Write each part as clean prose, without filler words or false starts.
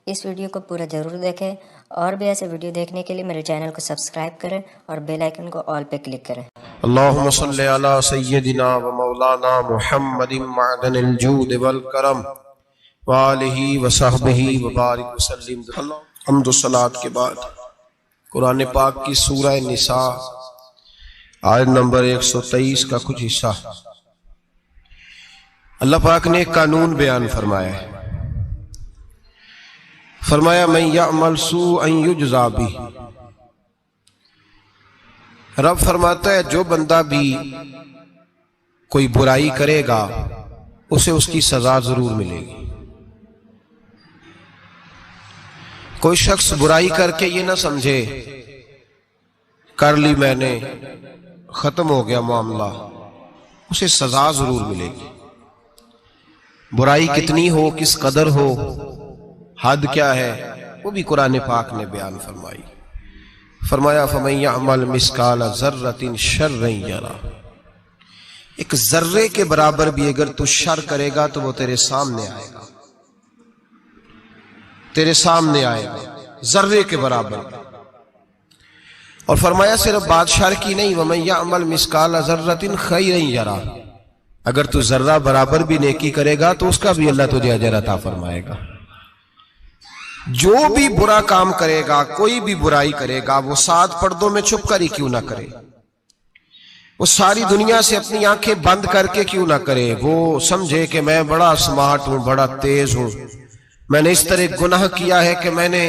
اس video کو پورا ضرور دیکھیں اور بھی ایسے ویڈیو دیکھنے کے لیے میرے چینل کو سبسکرائب کریں اور بیل آئیکن کو آل پہ کلک کریں۔ اللہم صلی علی سیدنا و مولانا محمد معدن الجود والکرم وآلہ وصحبہ وبارک وسلم۔ حمد و صلاۃ کے بعد قرآن پاک کی سورہ نساء آیت نمبر 123 کا کچھ حصہ اللہ پاک نے ایک قانون بیان فرمایا ہے۔ فرمایا من یعمل سوءا یجزا بہ، رب فرماتا ہے جو بندہ بھی کوئی برائی کرے گا اسے اس کی سزا ضرور ملے گی۔ کوئی شخص برائی کر کے یہ نہ سمجھے کر لی میں نے ختم ہو گیا معاملہ، اسے سزا ضرور ملے گی۔ برائی کتنی ہو، کس قدر ہو، حد کیا ہے، وہ بھی قرآن پاک نے بیان فرمائی۔ فرمایا فَمَن يَعْمَلْ مِثْقَالَ ذَرَّةٍ شَرًّا يَرَهُ، ایک ذرے کے برابر بھی اگر تو شر کرے گا تو وہ تیرے سامنے آئے گا، تیرے سامنے آئے گا ذرے کے برابر۔ اور فرمایا صرف بات شر کی نہیں، وَمَن يَعْمَلْ مِثْقَالَ ذَرَّةٍ خَيْرًا يَرَهُ، اگر تو ذرہ برابر بھی نیکی کرے گا تو اس کا بھی اللہ تجھے اجر عطا فرمائے گا۔ جو بھی برا کام کرے گا، کوئی بھی برائی کرے گا، وہ 7 پردوں میں چھپ کر ہی کیوں نہ کرے، وہ ساری دنیا سے اپنی آنکھیں بند کر کے کیوں نہ کرے، وہ سمجھے کہ میں بڑا سمارٹ ہوں، بڑا تیز ہوں، میں نے اس طرح گناہ کیا ہے کہ میں نے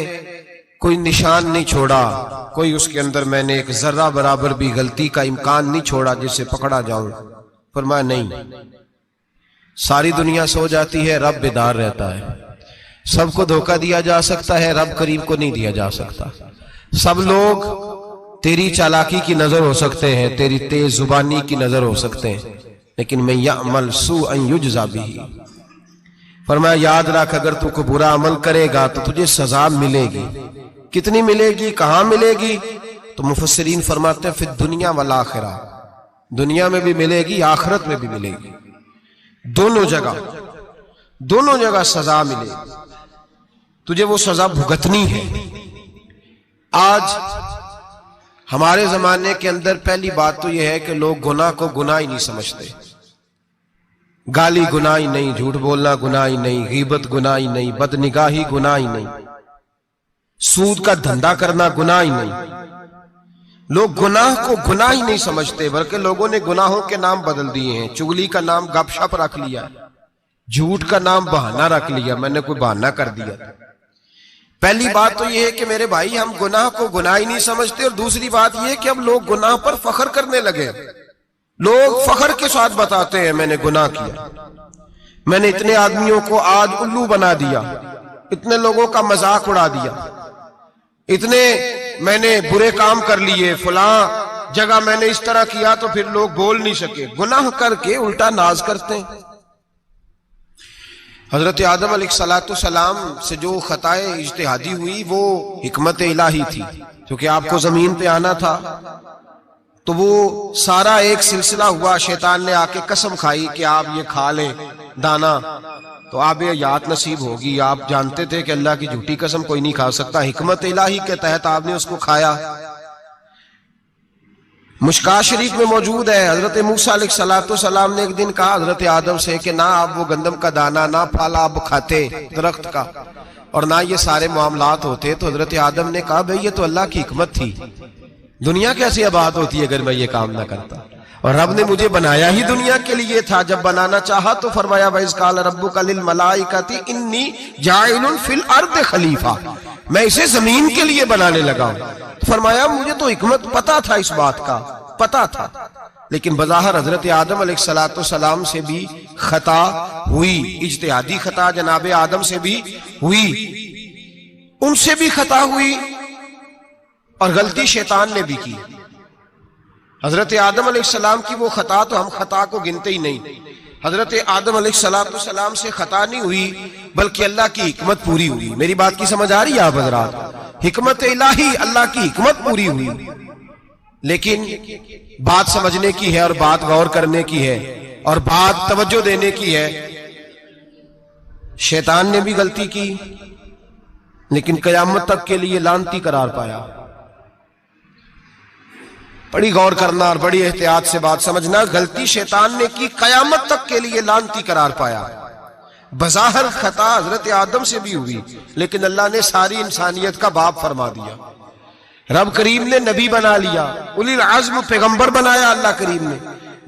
کوئی نشان نہیں چھوڑا، کوئی اس کے اندر میں نے ایک ذرہ برابر بھی غلطی کا امکان نہیں چھوڑا جس سے پکڑا جاؤں۔ فرمایا نہیں، ساری دنیا سو جاتی ہے، رب بیدار رہتا ہے۔ سب کو دھوکہ دیا جا سکتا ہے، رب کریم کو نہیں دیا جا سکتا۔ سب لوگ تیری چالاکی کی نظر ہو سکتے ہیں، تیری تیز زبانی کی نظر ہو سکتے ہیں، لیکن من یعمل سوءا یجزا بہ، فرمایا یاد رکھ اگر تو کوئی برا عمل کرے گا تو تجھے سزا ملے گی۔ کتنی ملے گی، کہاں ملے گی؟ تو مفسرین فرماتے ہیں فی الدنیا والآخرہ، دنیا میں بھی ملے گی، آخرت میں بھی ملے گی، دونوں جگہ سزا ملے گی، تجھے وہ سزا بھگتنی ہے۔ آج ہمارے زمانے کے اندر پہلی بات تو یہ ہے کہ لوگ گناہ کو گناہ ہی نہیں سمجھتے۔ گالی گناہ ہی نہیں، جھوٹ بولنا گناہ ہی نہیں، غیبت گناہ ہی نہیں، بد نگاہی گناہ ہی نہیں، سود کا دھندا کرنا گناہ ہی نہیں۔ لوگ گناہ کو گناہ ہی نہیں سمجھتے، بلکہ لوگوں نے گناہوں کے نام بدل دیے ہیں۔ چغلی کا نام گپ شپ رکھ لیا، جھوٹ کا نام بہانہ رکھ لیا، میں نے کوئی بہانہ کر دیا۔ پہلی بات تو یہ ہے کہ میرے بھائی ہم گناہ کو گناہ ہی نہیں سمجھتے، اور دوسری بات یہ ہے کہ اب لوگ گناہ پر فخر کرنے لگے۔ لوگ فخر کے ساتھ بتاتے ہیں میں نے گناہ کیا، میں نے اتنے آدمیوں کو آج الو بنا دیا، اتنے لوگوں کا مذاق اڑا دیا، اتنے میں نے برے کام کر لیے، فلاں جگہ میں نے اس طرح کیا تو پھر لوگ بول نہیں سکے۔ گناہ کر کے الٹا ناز کرتے ہیں۔ حضرت آدم علیہ السلام سے جو خطائے اجتہادی ہوئی وہ حکمت الہی تھی، کیونکہ آپ کو زمین پہ آنا تھا، تو وہ سارا ایک سلسلہ ہوا۔ شیطان نے آ کے قسم کھائی کہ آپ یہ کھا لیں دانا تو آپ یہ یاد نصیب ہوگی۔ آپ جانتے تھے کہ اللہ کی جھوٹی قسم کوئی نہیں کھا سکتا، حکمت الہی کے تحت آپ نے اس کو کھایا۔ مشکاہ شریف میں موجود ہے، حضرت موسیٰ علیہ السلام نے ایک دن کہا حضرت آدم سے کہ نہ آپ وہ گندم کا دانہ، نہ پھل آپ کھاتے درخت کا، اور نہ یہ سارے معاملات ہوتے۔ تو حضرت آدم نے کہا بھئی یہ تو اللہ کی حکمت تھی، دنیا کیسے آباد ہوتی اگر میں یہ کام نہ کرتا، اور رب نے مجھے بنایا ہی دنیا کے لیے تھا۔ جب بنانا چاہا تو فرمایا وَإِذْ قَالَ رَبُّكَ لِلْمَلَائِكَةِ إِنِّي جَاعِلٌ فِي الْأَرْضِ خَلِيفَةً، میں اسے زمین کے لیے بنانے لگا ہوں۔ فرمایا مجھے تو حکمت پتا تھا، اس بات کا پتا تھا، لیکن بظاہر حضرت آدم علیہ السلام سے بھی خطا ہوئی، اجتہادی خطا جناب آدم سے بھی ہوئی، ان سے بھی خطا ہوئی، اور غلطی شیطان نے بھی کی۔ حضرت آدم علیہ السلام کی وہ خطا تو ہم خطا کو گنتے ہی نہیں۔ حضرت آدم علیہ السلام سے خطا نہیں ہوئی بلکہ اللہ کی حکمت پوری ہوئی۔ میری بات کی سمجھ آ رہی ہے آپ حضرات؟ حکمت الہی، اللہ کی حکمت پوری ہوئی۔ لیکن بات سمجھنے کی ہے، اور بات غور کرنے کی ہے، اور بات توجہ دینے کی ہے۔ شیطان نے بھی غلطی کی، لیکن قیامت تک کے لیے لعنتی قرار پایا. بڑی غور کرنا اور بڑی احتیاط سے بات سمجھنا. غلطی شیطان نے کی، قیامت تک کے لیے لعنتی قرار پایا. بظاہر خطا حضرت آدم سے بھی ہوئی، لیکن اللہ نے ساری انسانیت کا باپ فرما دیا. رب کریم نے نبی بنا لیا، اولی العزم پیغمبر بنایا اللہ کریم نے.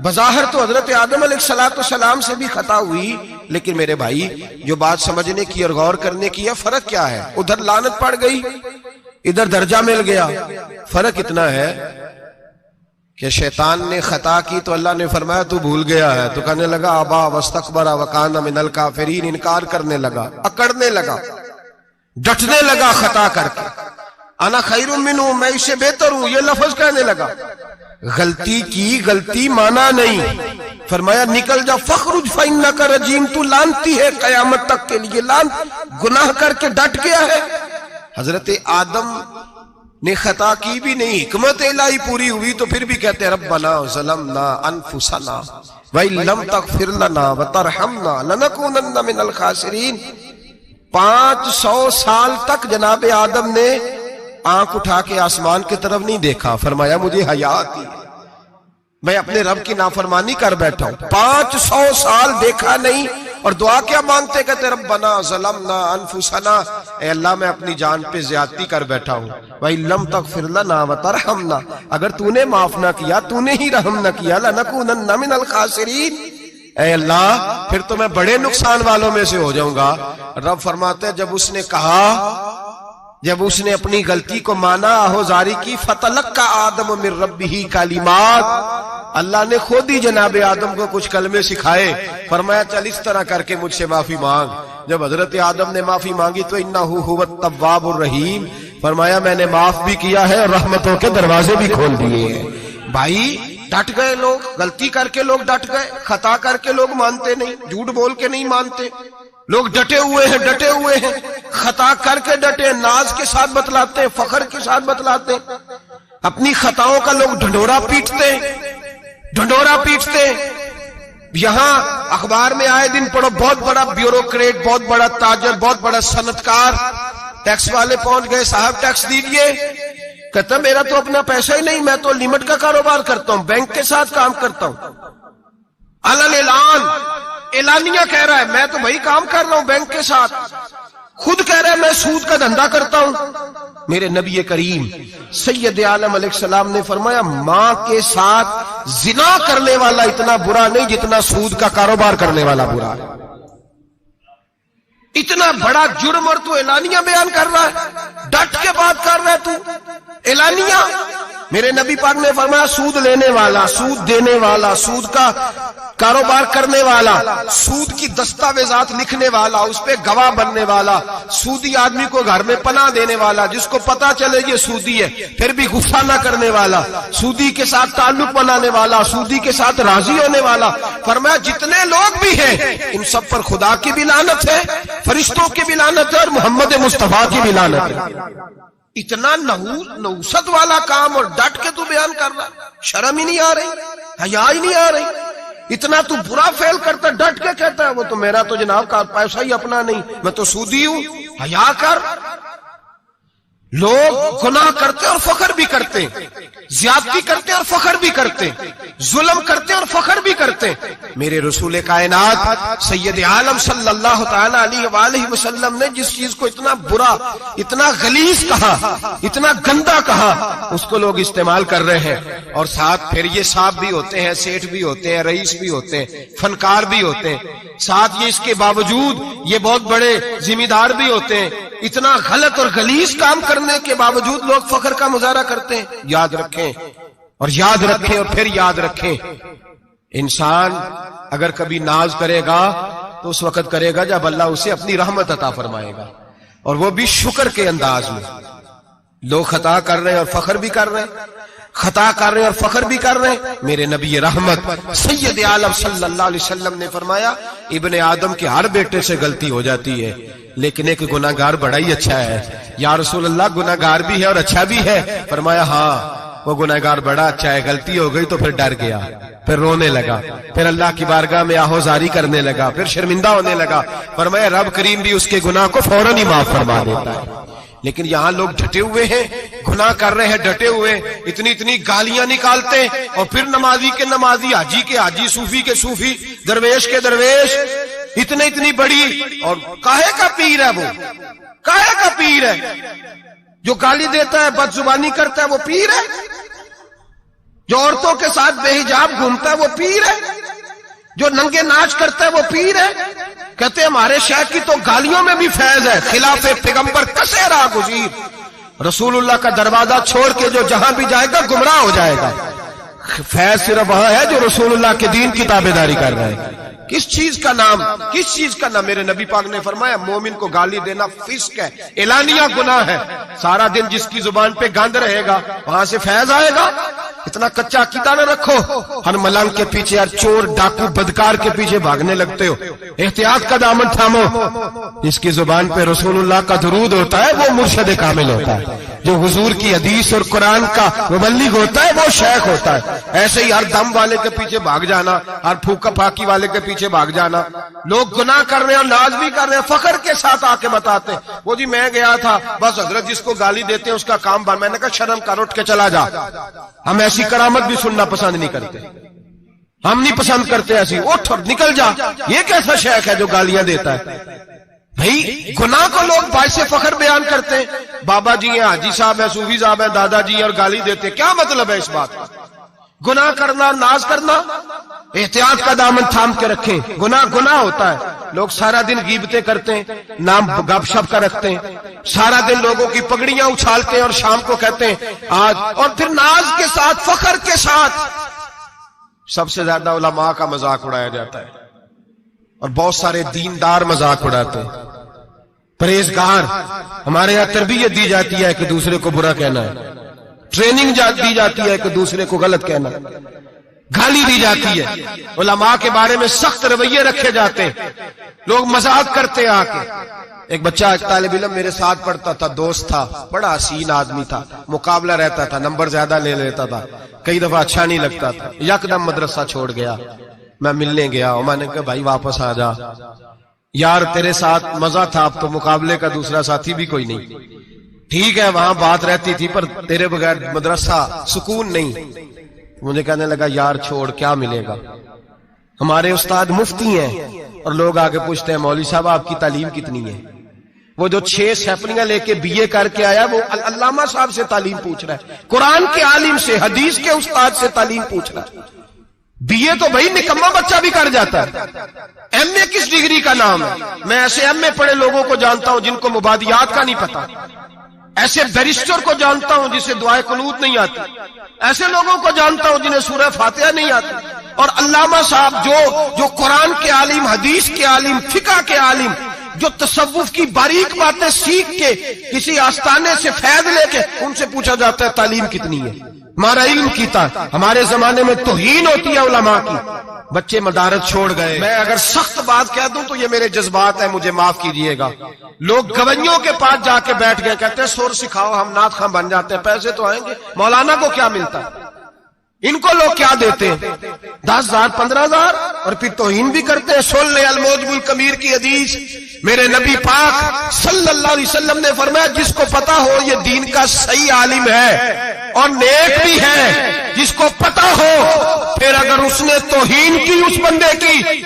بظاہر تو حضرت آدم علیہ السلام سے بھی خطا ہوئی، لیکن میرے بھائی جو بات سمجھنے کی اور غور کرنے کی ہے، فرق کیا ہے؟ ادھر لعنت پڑ گئی، ادھر درجہ مل گیا. فرق اتنا ہے کہ شیطان نے خطا کی تو اللہ نے فرمایا تو بھول گیا ہے، تو کہنے لگا ابا واستکبر وکان من الکافرین، انکار کرنے لگا، اکڑنے لگا، ڈٹنے لگا خطا کر کے. انا خیر منہ، میں اس سے بہتر ہوں، یہ لفظ کہنے لگا. غلطی کی، غلطی مانا نہیں. فرمایا نکل جا، فخرج فانک رجیم، تو لعنتی ہے قیامت تک کے لیے. گناہ کر کے ڈٹ گیا ہے. حضرت آدم نے خطا کی بھی نہیں، حکمت الہی پوری ہوئی تو پھر بھی کہتے ہیں ربنا ظلمنا انفسنا وَإِن لَمْ تَغْفِرْ لَنَا وَتَرْحَمْنَا لَنَكُونَنَّ مِنَ الْخَاسِرِينَ. 500 سال تک جناب آدم نے آنکھ اٹھا کے آسمان کی طرف نہیں دیکھا. فرمایا مجھے حیا آتی ہے، میں اپنے رب کی نافرمانی کر بیٹھا ہوں. 500 سال دیکھا نہیں، اور دعا کیا مانگتے؟ کہتے ربنا ظلمنا انفسنا، اے اللہ میں اپنی جان پہ زیادتی کر بیٹھا ہوں. وَإِن لَمْ تَغْفِرْ لَنَا وَتَرْحَمْنَا، اگر تو نے معاف نہ کیا، تو نے ہی رحم نہ کیا، لَنَكُونَنَّ مِنَ الْخَاسِرِينَ، اے اللہ پھر تو میں بڑے نقصان والوں میں سے ہو جاؤں گا. رب فرماتے ہیں جب اس نے کہا، جب اس نے اپنی غلطی کو مانا، آہوزاری کی، فَتَلَقَّى آدَمُ مِن رَبِّهِ کَلِمَاتٍ، اللہ نے خود ہی جناب آدم کو کچھ کلمے سکھائے. فرمایا چل اس طرح کر کے مجھ سے معافی مانگ. جب حضرت آدم نے معافی مانگی تو اِنَّهُ هُوَ التَّوَّابُ الرَّحِيمُ، فرمایا میں نے معاف بھی کیا ہے اور رحمتوں کے دروازے بھی کھول دیے ہیں. بھائی ڈٹ گئے لوگ، غلطی کر کے لوگ ڈٹ گئے، خطا کر کے لوگ مانتے نہیں، جھوٹ بول کے نہیں مانتے. لوگ ڈٹے ہوئے ہیں، ڈٹے ہوئے ہیں، خطا کر کے ڈٹے، ناز کے ساتھ بتلاتے ہیں، فخر کے ساتھ بتلاتے ہیں. اپنی خطاؤں کا لوگ ڈھنڈورا پیٹتے ہیں، ڈھنڈورا پیٹتے ہیں. یہاں اخبار میں آئے دن پڑھو، بہت بڑا بیوروکریٹ، بہت بڑا تاجر، بہت بڑا صنعتکار، ٹیکس والے پہنچ گئے، صاحب ٹیکس دیجئے. کہتا میرا تو اپنا پیسہ ہی نہیں، میں تو لمٹ کا کاروبار کرتا ہوں، بینک کے ساتھ کام کرتا ہوں. علن اعلان، اعلانیہ کہہ رہا ہے میں تو بھائی کام کر رہا ہوں بینک کے ساتھ. خود کہہ رہا ہے میں سود کا دھندا کرتا ہوں. میرے نبی کریم سید عالم علیہ السلام نے فرمایا ماں کے ساتھ زنا کرنے والا اتنا برا نہیں جتنا سود کا کاروبار کرنے والا برا ہے. اتنا بڑا جرم اور تو اعلانیہ بیان کر رہا ہے، ڈٹ کے بات کر رہا ہے تو اعلانیہ. میرے نبی پاک نے فرمایا سود لینے والا، سود دینے والا، سود کا کاروبار کرنے والا، سود کی دستاویزات لکھنے والا، اس پہ گواہ بننے والا، سودی آدمی کو گھر میں پناہ دینے والا، جس کو پتا چلے یہ سودی ہے پھر بھی غصہ نہ کرنے والا، سودی کے ساتھ تعلق بنانے والا، سودی کے ساتھ راضی ہونے والا. فرمایا جتنے لوگ بھی ہیں ان سب پر خدا کی بھی لعنت ہے، فرشتوں کی بھی لعنت ہے، اور محمد مصطفیٰ کی بھی لعنت ہے. اتنا نحوست والا کام اور ڈٹ کے تو بیان کر رہا، شرم ہی نہیں آ رہی، حیا ہی نہیں آ رہی. اتنا تو برا فعل کرتا، ڈٹ کے کہتا ہے وہ تو میرا تو جناب کا پیسہ ہی اپنا نہیں، میں تو سودی ہوں. حیا کر. لوگ گناہ کرتے اور فخر بھی کرتے، زیادتی کرتے اور فخر بھی کرتے، ظلم کرتے اور فخر بھی کرتے. میرے رسول کائنات سید عالم صلی اللہ تعالی علیہ وآلہ وسلم نے جس چیز کو اتنا برا، اتنا غلیظ کہا، اتنا گندا کہا، اس کو لوگ استعمال کر رہے ہیں. اور ساتھ پھر یہ صاحب بھی ہوتے ہیں، سیٹھ بھی ہوتے ہیں، رئیس بھی ہوتے ہیں، فنکار بھی ہوتے ہیں، ساتھ یہ اس کے باوجود یہ بہت بڑے ذمہ دار بھی ہوتے ہیں. اتنا غلط اور غلیظ کام کرنے کے باوجود لوگ فخر کا مظاہرہ کرتے ہیں. یاد رکھیں اور یاد رکھیں اور پھر یاد رکھیں، انسان اگر کبھی ناز کرے گا تو اس وقت کرے گا جب اللہ اسے اپنی رحمت عطا فرمائے گا، اور وہ بھی شکر کے انداز میں. لوگ خطا کر رہے ہیں اور فخر بھی کر رہے ہیں، خطا کر رہے ہیں اور فخر بھی کر رہے ہیں. میرے نبی رحمت سید عالم صلی اللہ علیہ وسلم نے فرمایا ابن آدم کے ہر بیٹے سے غلطی ہو جاتی ہے، لیکن ایک گناہگار بڑا ہی اچھا ہے. یا رسول اللہ گناہگار بھی ہے اور اچھا بھی ہے؟ فرمایا ہاں وہ گناہگار بڑا اچھا ہے، غلطی ہو گئی تو پھر ڈر گیا، پھر رونے لگا، پھر اللہ کی بارگاہ میں آہوزاری کرنے لگا، پھر شرمندہ ہونے لگا. فرمایا رب کریم بھی اس کے گناہ کو فوراً ہی معاف فرما دیتا ہے. لیکن یہاں لوگ ڈٹے ہوئے ہیں، گناہ کر رہے ہیں ڈٹے ہوئے، اتنی اتنی گالیاں نکالتے، اور پھر نمازی کے نمازی، حاجی کے حاجی، صوفی کے صوفی، درویش کے درویش، اتنی بڑی، اور کاہے کا پیر ہے وہ؟ کاہے کا پیر ہے؟ جو گالی دیتا ہے، بد زبانی کرتا ہے، وہ پیر ہے؟ جو عورتوں کے ساتھ بے حجاب گھومتا ہے، وہ پیر ہے؟ جو ننگے ناچ کرتا ہے، وہ پیر ہے؟ کہتے ہیں ہمارے شیخ کی تو گالیوں میں بھی فیض ہے، خلاف پیغمبر کسے راہ گزیر، رسول اللہ کا دروازہ چھوڑ کے جو جہاں بھی جائے گا گمراہ ہو جائے گا۔ فیض صرف وہاں ہے جو رسول اللہ کے دین کی تابعداری کر رہے ہیں۔ کس چیز کا نام، کس چیز کا نام؟ میرے نبی پاک نے فرمایا مومن کو گالی دینا فسق ہے، اعلانیہ گناہ ہے۔ سارا دن جس کی زبان پہ گند رہے گا وہاں سے فیض آئے گا؟ اتنا کچا عقیدہ نہ رکھو، ہر ملنگ کے پیچھے، ہر چور ڈاکو بدکار کے پیچھے بھاگنے لگتے ہو۔ احتیاط کا دامن تھامو۔ جس کی زبان پہ رسول اللہ کا درود ہوتا ہے وہ مرشد کامل ہوتا ہے، جو حضور کی حدیث اور قرآن کا مبلغ ہوتا ہے وہ شیخ ہوتا ہے۔ ایسے ہی ہر دم والے کے پیچھے بھاگ جانا، ہر پھوکا پھاکی والے کے پیچھے بھاگ جانا۔ لوگ گناہ کر رہے ہیں اور ناز بھی کر رہے ہیں، فخر کے ساتھ آ کے بتاتے ہیں وہ جی میں گیا تھا، بس حضرت جس کو گالی دیتے ہیں اس کا کام بن۔ میں نے کہا شرم کر، اٹھ کے چلا جا۔ ہم ایسی کرامت بھی سننا پسند نہیں کرتے، ہم نہیں پسند کرتے ایسی، اٹھ اور نکل جا۔ یہ کیسا شیخ ہے جو گالیاں دیتا ہے؟ بھئی گناہ کو لوگ باعث فخر بیان کرتے ہیں، بابا جی ہیں، حاجی صاحب ہیں، صوفی صاحب ہیں، دادا جی ہیں، اور گالی دیتے ہیں۔ کیا مطلب ہے اس بات کا؟ گناہ کرنا، ناز کرنا، احتیاط کا دامن تھام کے رکھیں۔ گناہ ہوتا ہے۔ لوگ سارا دن غیبتیں کرتے ہیں، نام گپ شپ کا رکھتے ہیں، سارا دن لوگوں کی پگڑیاں اچھالتے ہیں اور شام کو کہتے ہیں آج، اور پھر ناز کے ساتھ، فخر کے ساتھ۔ سب سے زیادہ علماء کا مذاق اڑایا جاتا ہے، اور بہت سارے دیندار مذاق اڑاتے ہیں، پرہیزگار۔ ہمارے یہاں تربیت دی جاتی ہے کہ دوسرے کو برا کہنا ہے، ٹریننگ دی جاتی ہے کہ دوسرے کو غلط کہنا، گالی دی جاتی ہے، علماء کے بارے میں سخت رویے رکھے جاتے ہیں، لوگ مذاق کرتے ہیں آ کے۔ ایک بچہ، ایک طالب علم میرے ساتھ پڑھتا تھا، دوست تھا، بڑا حسین آدمی تھا، مقابلہ رہتا تھا، نمبر زیادہ لے لیتا تھا، کئی دفعہ اچھا نہیں لگتا تھا، یکدم مدرسہ چھوڑ گیا۔ میں ملنے گیا اور میں نے کہا بھائی واپس آ جا یار، تیرے ساتھ مزہ تھا، اب تو مقابلے کا دوسرا ساتھی بھی کوئی نہیں۔ ٹھیک ہے وہاں بات رہتی تھی پر تیرے بغیر مدرسہ سکون نہیں۔ مجھے کہنے لگا یار چھوڑ، کیا ملے گا؟ ہمارے استاد مفتی ہیں اور لوگ آگے پوچھتے ہیں مولوی صاحب آپ کی تعلیم کتنی ہے؟ وہ جو 6 سیپلیاں لے کے BA کر کے آیا وہ علامہ صاحب سے تعلیم پوچھ رہا ہے، قرآن کے عالم سے، حدیث کے استاد سے تعلیم پوچھ رہا ہے۔ BA تو بھائی نکمہ بچہ بھی کر جاتا ہے، MA کس ڈگری کا نام ہے؟ میں ایسے MA پڑھے لوگوں کو جانتا ہوں جن کو مبادیات کا نہیں پتا، ایسے بیرسٹر کو جانتا ہوں جسے دعائے قنوت نہیں آتی، ایسے لوگوں کو جانتا ہوں جنہیں سورہ فاتحہ نہیں آتی۔ اور علامہ صاحب جو قرآن کے عالم، حدیث کے عالم، فقہ کے عالم، جو تصوف کی باریک باتیں سیکھ کے کسی آستانے سے فیض لے کے، ان سے پوچھا جاتا ہے تعلیم کتنی ہے؟ ہمارا علم کیتا ہے۔ ہمارے زمانے میں توہین ہوتی ہے علماء کی، بچے مدارس چھوڑ گئے۔ میں اگر سخت بات کہہ دوں تو یہ میرے جذبات ہیں، مجھے معاف کیجئے گا۔ لوگ گویوں کے پاس جا کے بیٹھ گئے، کہتے ہیں سور سکھاؤ، ہم نعت خواں بن جاتے ہیں، پیسے تو آئیں گے۔ مولانا کو کیا ملتا ہے؟ ان کو لوگ کیا دیتے ہیں؟ 10,000 15,000، اور پھر توہین بھی کرتے ہیں۔ سن لے الموجب الکبیر کی حدیث، میرے نبی پاک صلی اللہ علیہ وسلم نے فرمایا جس کو پتا ہو یہ دین کا صحیح عالم ہے اور نیک بھی ہے، جس کو پتا ہو، پھر اگر اس نے توہین کی اس بندے کی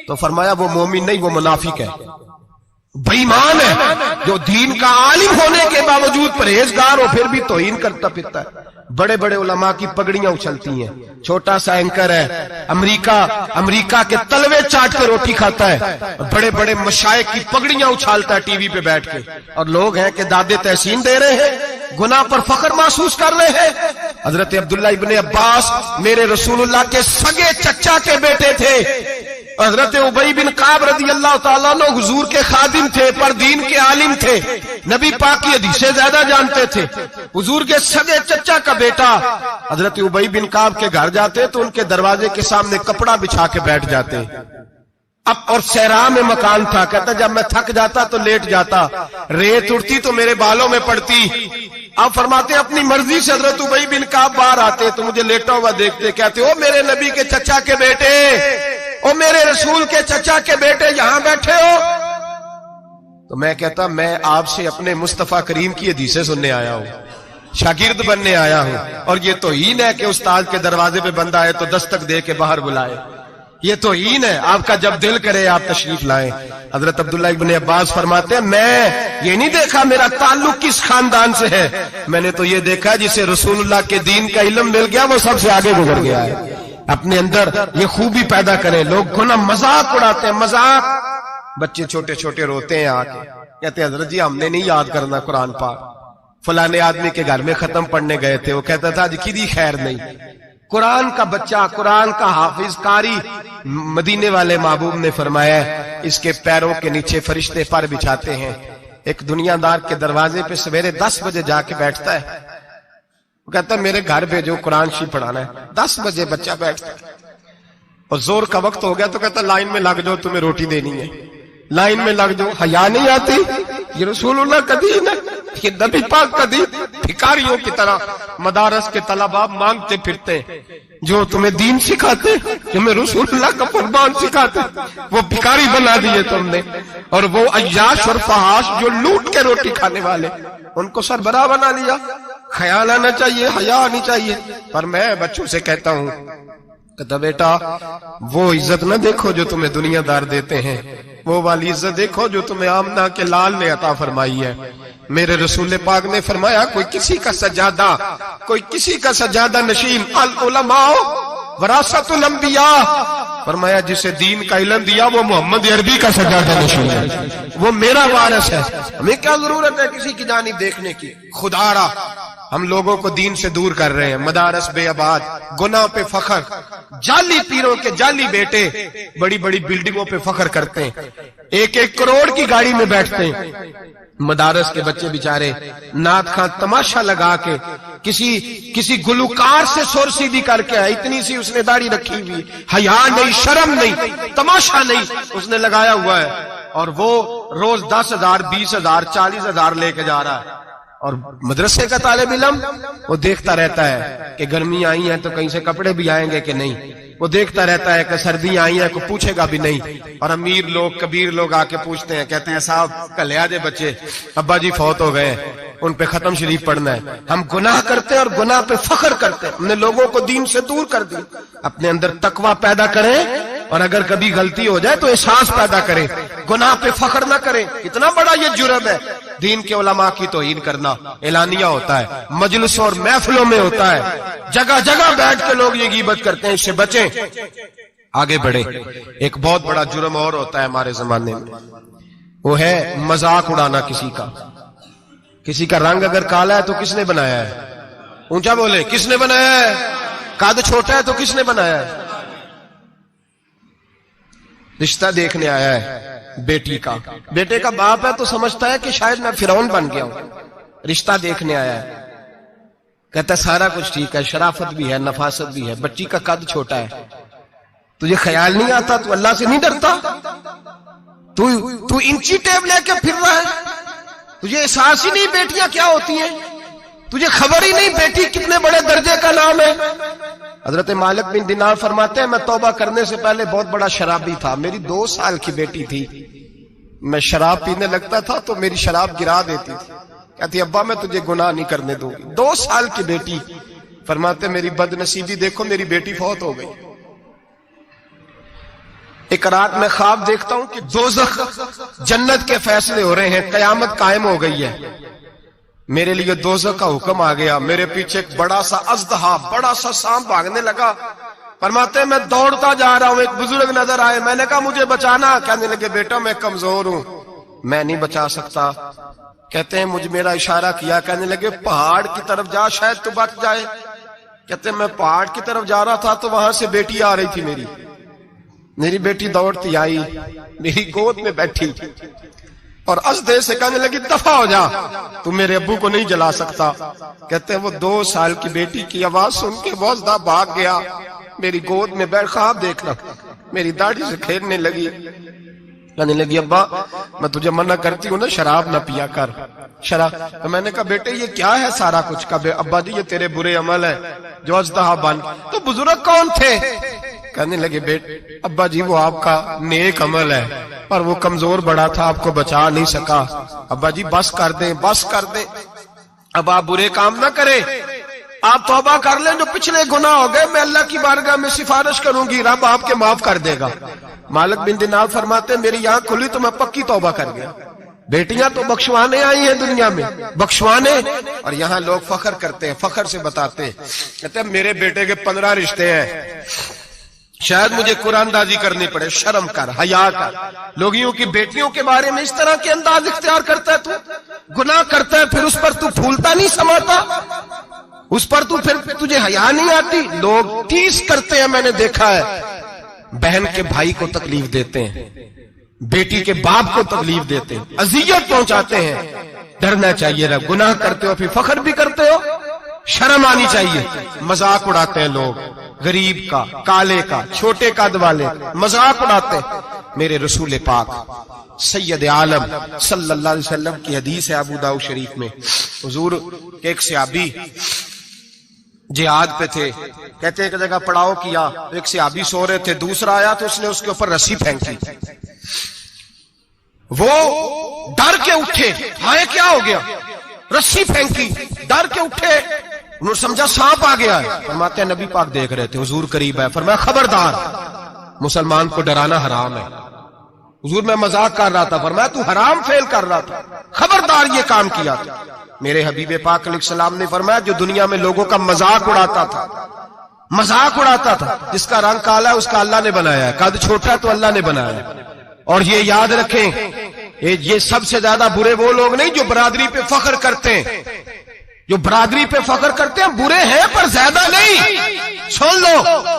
تو فرمایا وہ مومن نہیں، وہ منافق ہے، بے ایمان ہے۔ جو دین کا عالم ہونے کے باوجود پرہیزگار ہو پھر بھی توہین کرتا پھرتا ہے۔ بڑے بڑے علماء کی پگڑیاں اچھلتی ہیں، چھوٹا سا اینکر ہے امریکہ کے تلوے چاٹ کے روٹی کھاتا ہے، بڑے بڑے مشائخ کی پگڑیاں اچھالتا ہے ٹی وی پہ بیٹھ کے، اور لوگ ہیں کہ دادے تحسین دے رہے ہیں، گناہ پر فخر محسوس کر رہے ہیں۔ حضرت عبداللہ ابن عباس میرے رسول اللہ کے سگے چچا کے بیٹے تھے، حضرت ابی بن کعب رضی اللہ تعالیٰ عنہ حضور کے خادم تھے، پر دین کے عالم تھے، نبی پاک کی حدیثیں زیادہ جانتے تھے۔ حضور کے سگے چچا کا بیٹا حضرت ابی بن کعب کے گھر جاتے تو ان کے دروازے کے سامنے کپڑا بچھا کے بیٹھ جاتے۔ اب اور صحرا میں مکان تھا، کہتا جب میں تھک جاتا تو لیٹ جاتا، ریت اڑتی تو میرے بالوں میں پڑتی۔ اب فرماتے اپنی مرضی سے حضرت ابی بن کعب باہر آتے تو مجھے لیٹا ہوا دیکھتے، کہتے او میرے نبی کے چچا کے بیٹے، او میرے رسول کے چچا کے بیٹے، یہاں بیٹھے ہو؟ تو میں کہتا میں آپ سے اپنے مصطفیٰ کریم کی حدیثیں سننے آیا ہوں، شاگرد بننے آیا ہوں، اور یہ توہین ہے کہ استاد کے دروازے پہ بندہ آئے تو دستک دے کے باہر بلائے، یہ توہین ہے۔ آپ کا جب دل کرے آپ تشریف لائیں۔ حضرت عبداللہ ابن عباس فرماتے ہیں میں یہ نہیں دیکھا میرا تعلق کس خاندان سے ہے، میں نے تو یہ دیکھا جسے رسول اللہ کے دین کا علم مل گیا وہ سب سے آگے گزر گیا ہے۔ اپنے اندر یہ خوبی پیدا کریں۔ لوگ گناہ مذاق اڑاتے ہیں، مذاق، بچے چھوٹے چھوٹے روتے ہیں آ کے، کہتے ہیں حضرت جی ہم نے نہیں یاد کرنا قرآن پاک، فلانے آدمی کے گھر میں ختم پڑھنے گئے تھے، وہ کہتا تھا جی کدی خیر نہیں۔ قرآن کا بچہ، قرآن کا حافظ قاری، مدینے والے محبوب نے فرمایا ہے اس کے پیروں کے نیچے فرشتے پر بچھاتے ہیں۔ ایک دنیا دار کے دروازے پہ سویرے 10 بجے جا کے بیٹھتا ہے، وہ کہتا ہے میرے گھر بھیجو قرآن شریف پڑھانا ہے۔ 10 بجے بچہ بیٹھتا ہے، اور زور کا وقت ہو گیا تو کہتا لائن میں لگ جاؤ تمہیں روٹی دینی ہے، لائن میں لگ جاؤ۔ حیا نہیں آتی؟ یہ رسول اللہ کا دین ہے، یہ نبی پاک کا دین۔ بھکاریوں کی طرح مدارس کے طلباء مانگتے پھرتے ہیں، جو تمہیں دین سکھاتے، تمہیں رسول اللہ کا فرمان سکھاتے، وہ بھکاری بنا دیے تم نے۔ اور وہ عیاش اور فحاش جو لوٹ کے روٹی کھانے والے، ان کو سربراہ بنا لیا۔ خیال آنا چاہیے، حیا آنی چاہیے۔ پر میں بچوں سے کہتا ہوں کہتا بیٹا وہ عزت نہ دیکھو جو تمہیں دنیا دار دیتے ہیں، وہ والی عزت دیکھو جو تمہیں آمنہ کے لال نے عطا فرمائی ہے۔ میرے رسول پاک نے فرمایا کوئی کسی کا سجادہ، کوئی کسی کا سجادہ نشین، العلماء وراثت الانبیاء، فرمایا جسے دین کا علم دیا وہ محمد عربی کا سجادہ نشین ہے، وہ میرا وارث ہے۔ ہمیں کیا ضرورت ہے کسی کی جانب دیکھنے کی؟ خدا را ہم لوگوں کو دین سے دور کر رہے ہیں، مدارس بے آباد، گناہ پہ فخر، جعلی پیروں کے جعلی بیٹے بڑی بڑی بلڈنگوں پہ فخر کرتے ہیں، 1-1 کروڑ کی گاڑی میں بیٹھتے ہیں۔ مدارس کے بچے بیچارے نعت خواں تماشا لگا کے کسی گلوکار سے سر سیدھی کر کے آئے، اتنی سی اس نے داڑھی رکھی ہوئی، حیا نہیں، شرم نہیں، تماشا نہیں، اس نے لگایا ہوا ہے، اور وہ روز 10,000 20,000 40,000 لے کے جا رہا ہے۔ اور مدرسے کا طالب علم وہ دیکھتا رہتا ہے کہ گرمی آئی ہیں تو کہیں سے کپڑے بھی آئیں گے کہ نہیں، وہ دیکھتا رہتا ہے کہ سردی آئی ہیں کوئی پوچھے گا بھی نہیں۔ اور امیر لوگ کبیر لوگ آ کے پوچھتے ہیں، کہتے ہیں صاحب کل لے آجے بچے، ابا جی فوت ہو گئے، ان پہ ختم شریف پڑھنا ہے۔ ہم گناہ کرتے ہیں اور گناہ پہ فخر کرتے ہیں، ہم نے لوگوں کو دین سے دور کر دی۔ اپنے اندر تقوی پیدا کریں، اور اگر کبھی غلطی ہو جائے تو احساس پیدا کریں، گناہ پہ فخر نہ کریں۔ اتنا بڑا یہ جرم ہے دین کے علماء کی توہین کرنا، اعلانیہ ہوتا ہے، مجلسوں اور محفلوں میں ہوتا ہے، جگہ جگہ بیٹھ کے لوگ یہ غیبت کرتے ہیں، اس سے بچیں، آگے بڑھیں۔ ایک بہت بڑا جرم اور ہوتا ہے ہمارے زمانے میں، وہ ہے مذاق اڑانا کسی کا۔ کسی کا رنگ اگر کالا ہے تو کس نے بنایا ہے؟ اونچا بولے، کس نے بنایا ہے؟ قد چھوٹا ہے تو کس نے بنایا ہے؟ رشتہ دیکھنے آیا ہے بیٹی کا، بیٹے کا باپ ہے تو سمجھتا ہے کہ شاید میں فرعون بن گیا ہوں، رشتہ دیکھنے آیا ہے، کہتا ہے سارا کچھ ٹھیک ہے، شرافت بھی ہے، نفاست بھی ہے، بچی کا قد چھوٹا ہے، تجھے خیال نہیں آتا؟ تو اللہ سے نہیں ڈرتا؟ تو انچی ٹیپ لے کے پھر رہا ہے، تجھے احساس ہی نہیں بیٹیاں کیا ہوتی ہیں، تجھے خبر ہی نہیں بیٹی کتنے بڑے درجے کا نام ہے۔ حضرت مالک بن دینار فرماتے ہیں میں توبہ کرنے سے پہلے بہت بڑا شرابی تھا، میری 2 سال کی بیٹی تھی، میں شراب پینے لگتا تھا تو میری شراب گرا دیتی تھی، کہتی ابا میں تجھے گناہ نہیں کرنے دوں گی۔ 2 سال کی بیٹی، فرماتے میری بد نصیبی دیکھو میری بیٹی فوت ہو گئی۔ ایک رات میں خواب دیکھتا ہوں کہ دوزخ جنت کے فیصلے ہو رہے ہیں، قیامت قائم ہو گئی ہے، میرے لیے دوزخ کا حکم آ گیا، میرے پیچھے ایک بڑا سا اژدہا، بڑا سا سانپ بھاگنے لگا، فرماتے ہیں میں دوڑتا جا رہا ہوں، ایک بزرگ نظر آئے، میں نے کہا مجھے بچانا، کہنے لگے بیٹا میں کمزور ہوں، میں نہیں بچا سکتا، کہتے ہیں مجھ میرا اشارہ کیا، کہنے لگے پہاڑ کی طرف جا شاید تو بچ جائے، کہتے ہیں میں پہاڑ کی طرف جا رہا تھا تو وہاں سے بیٹی آ رہی تھی، میری بیٹی دوڑتی آئی، میری گود میں بیٹھی اور ازدے سے کہنے لگی دفع ہو جا، تو میرے ابو کو نہیں جلا سکتا، کہتے ہیں وہ 2 سال کی بیٹی کی آواز سن کے وہ ازدہ بھاگ گیا، میری گود میں بیٹھ خواب دیکھنا، میری داڑھی سے کھیلنے لگی، کہنے لگی ابا میں تجھے منع کرتی ہوں نا شراب نہ پیا کر، شراب، تو میں نے کہا بیٹے یہ کیا ہے سارا کچھ؟ کہا ابا جی یہ تیرے برے عمل ہے جو ازدہا بن۔ تو بزرگ کون تھے؟ کہنے لگے بیٹے ابا جی وہ آپ کا نیک عمل ہے اور وہ کمزور بڑا تھا آپ کو بچا نہیں سکا. ابا جی بس کر دیں بس کر دیں, اب آپ برے کام نہ کریں, آپ توبہ کر لیں, جو پچھلے گناہ ہو گئے میں اللہ کی بارگاہ میں سفارش کروں گی, رب آپ کے معاف کر دے گا. مالک بن دینار فرماتے میری آنکھ کھلی تو میں پکی توبہ کر گیا. بیٹیاں تو بخشوانے آئی ہیں دنیا میں, بخشوانے, اور یہاں لوگ فخر کرتے ہیں, فخر سے بتاتے ہیں, کہتے ہیں میرے بیٹے کے 15 رشتے ہیں, شاید مجھے قرآن دازی کرنی پڑے. شرم کر, حیا کر. لوگیوں کی بیٹیوں کے بارے میں اس طرح کے انداز اختیار کرتا ہے, تو گناہ کرتا ہے پھر اس پر تو پھولتا نہیں سماتا, اس پر تو پھر تجھے حیا نہیں آتی. لوگ ٹیس کرتے ہیں, میں نے دیکھا ہے, بہن کے بھائی کو تکلیف دیتے ہیں, بیٹی کے باپ کو تکلیف دیتے ہیں, اذیت پہنچاتے ہیں. ڈرنا چاہیے نا, گناہ کرتے ہو پھر فخر بھی کرتے ہو, شرم آنی چاہیے. مذاق اڑاتے ہیں لوگ, غریب کا, کالے کا, چھوٹے قد والے, مذاق اڑاتے ہیں. میرے رسول پاک سید عالم صلی اللہ علیہ وسلم کی حدیث ہے ابو داؤد شریف میں, حضور کے ایک صحابی جہاد پہ تھے, کہتے ہیں ایک جگہ پڑاؤ کیا, ایک صحابی سو رہے تھے, دوسرا آیا تو اس نے اس کے اوپر رسی پھینکی. وہ ڈر کے اٹھے, ہائے کیا ہو گیا, رسی پھینکی, ڈر کے اٹھے, انہوں نے سمجھا سانپ آ گیا ہے. فرماتے ہیں نبی پاک دیکھ رہے تھے, حضور قریب ہے, فرمایا خبردار مسلمان کو ڈرانا حرام ہے. حضور میں مذاق کر رہا تھا, فرمایا تو حرام فعل کر رہا تھا, خبردار یہ کام کیا تھا. میرے حبیب پاک علیہ السلام نے فرمایا جو دنیا میں لوگوں کا مذاق اڑاتا تھا, مذاق اڑاتا تھا, جس کا رنگ کالا ہے اس کا اللہ نے بنایا ہے, قد چھوٹا ہے تو اللہ نے بنایا ہے. اور یہ یاد رکھیں, یہ سب سے زیادہ برے وہ لوگ نہیں جو برادری پہ فخر کرتے ہیں, جو برادری پہ فخر کرتے ہیں برے ہیں پر زیادہ نہیں. سن لو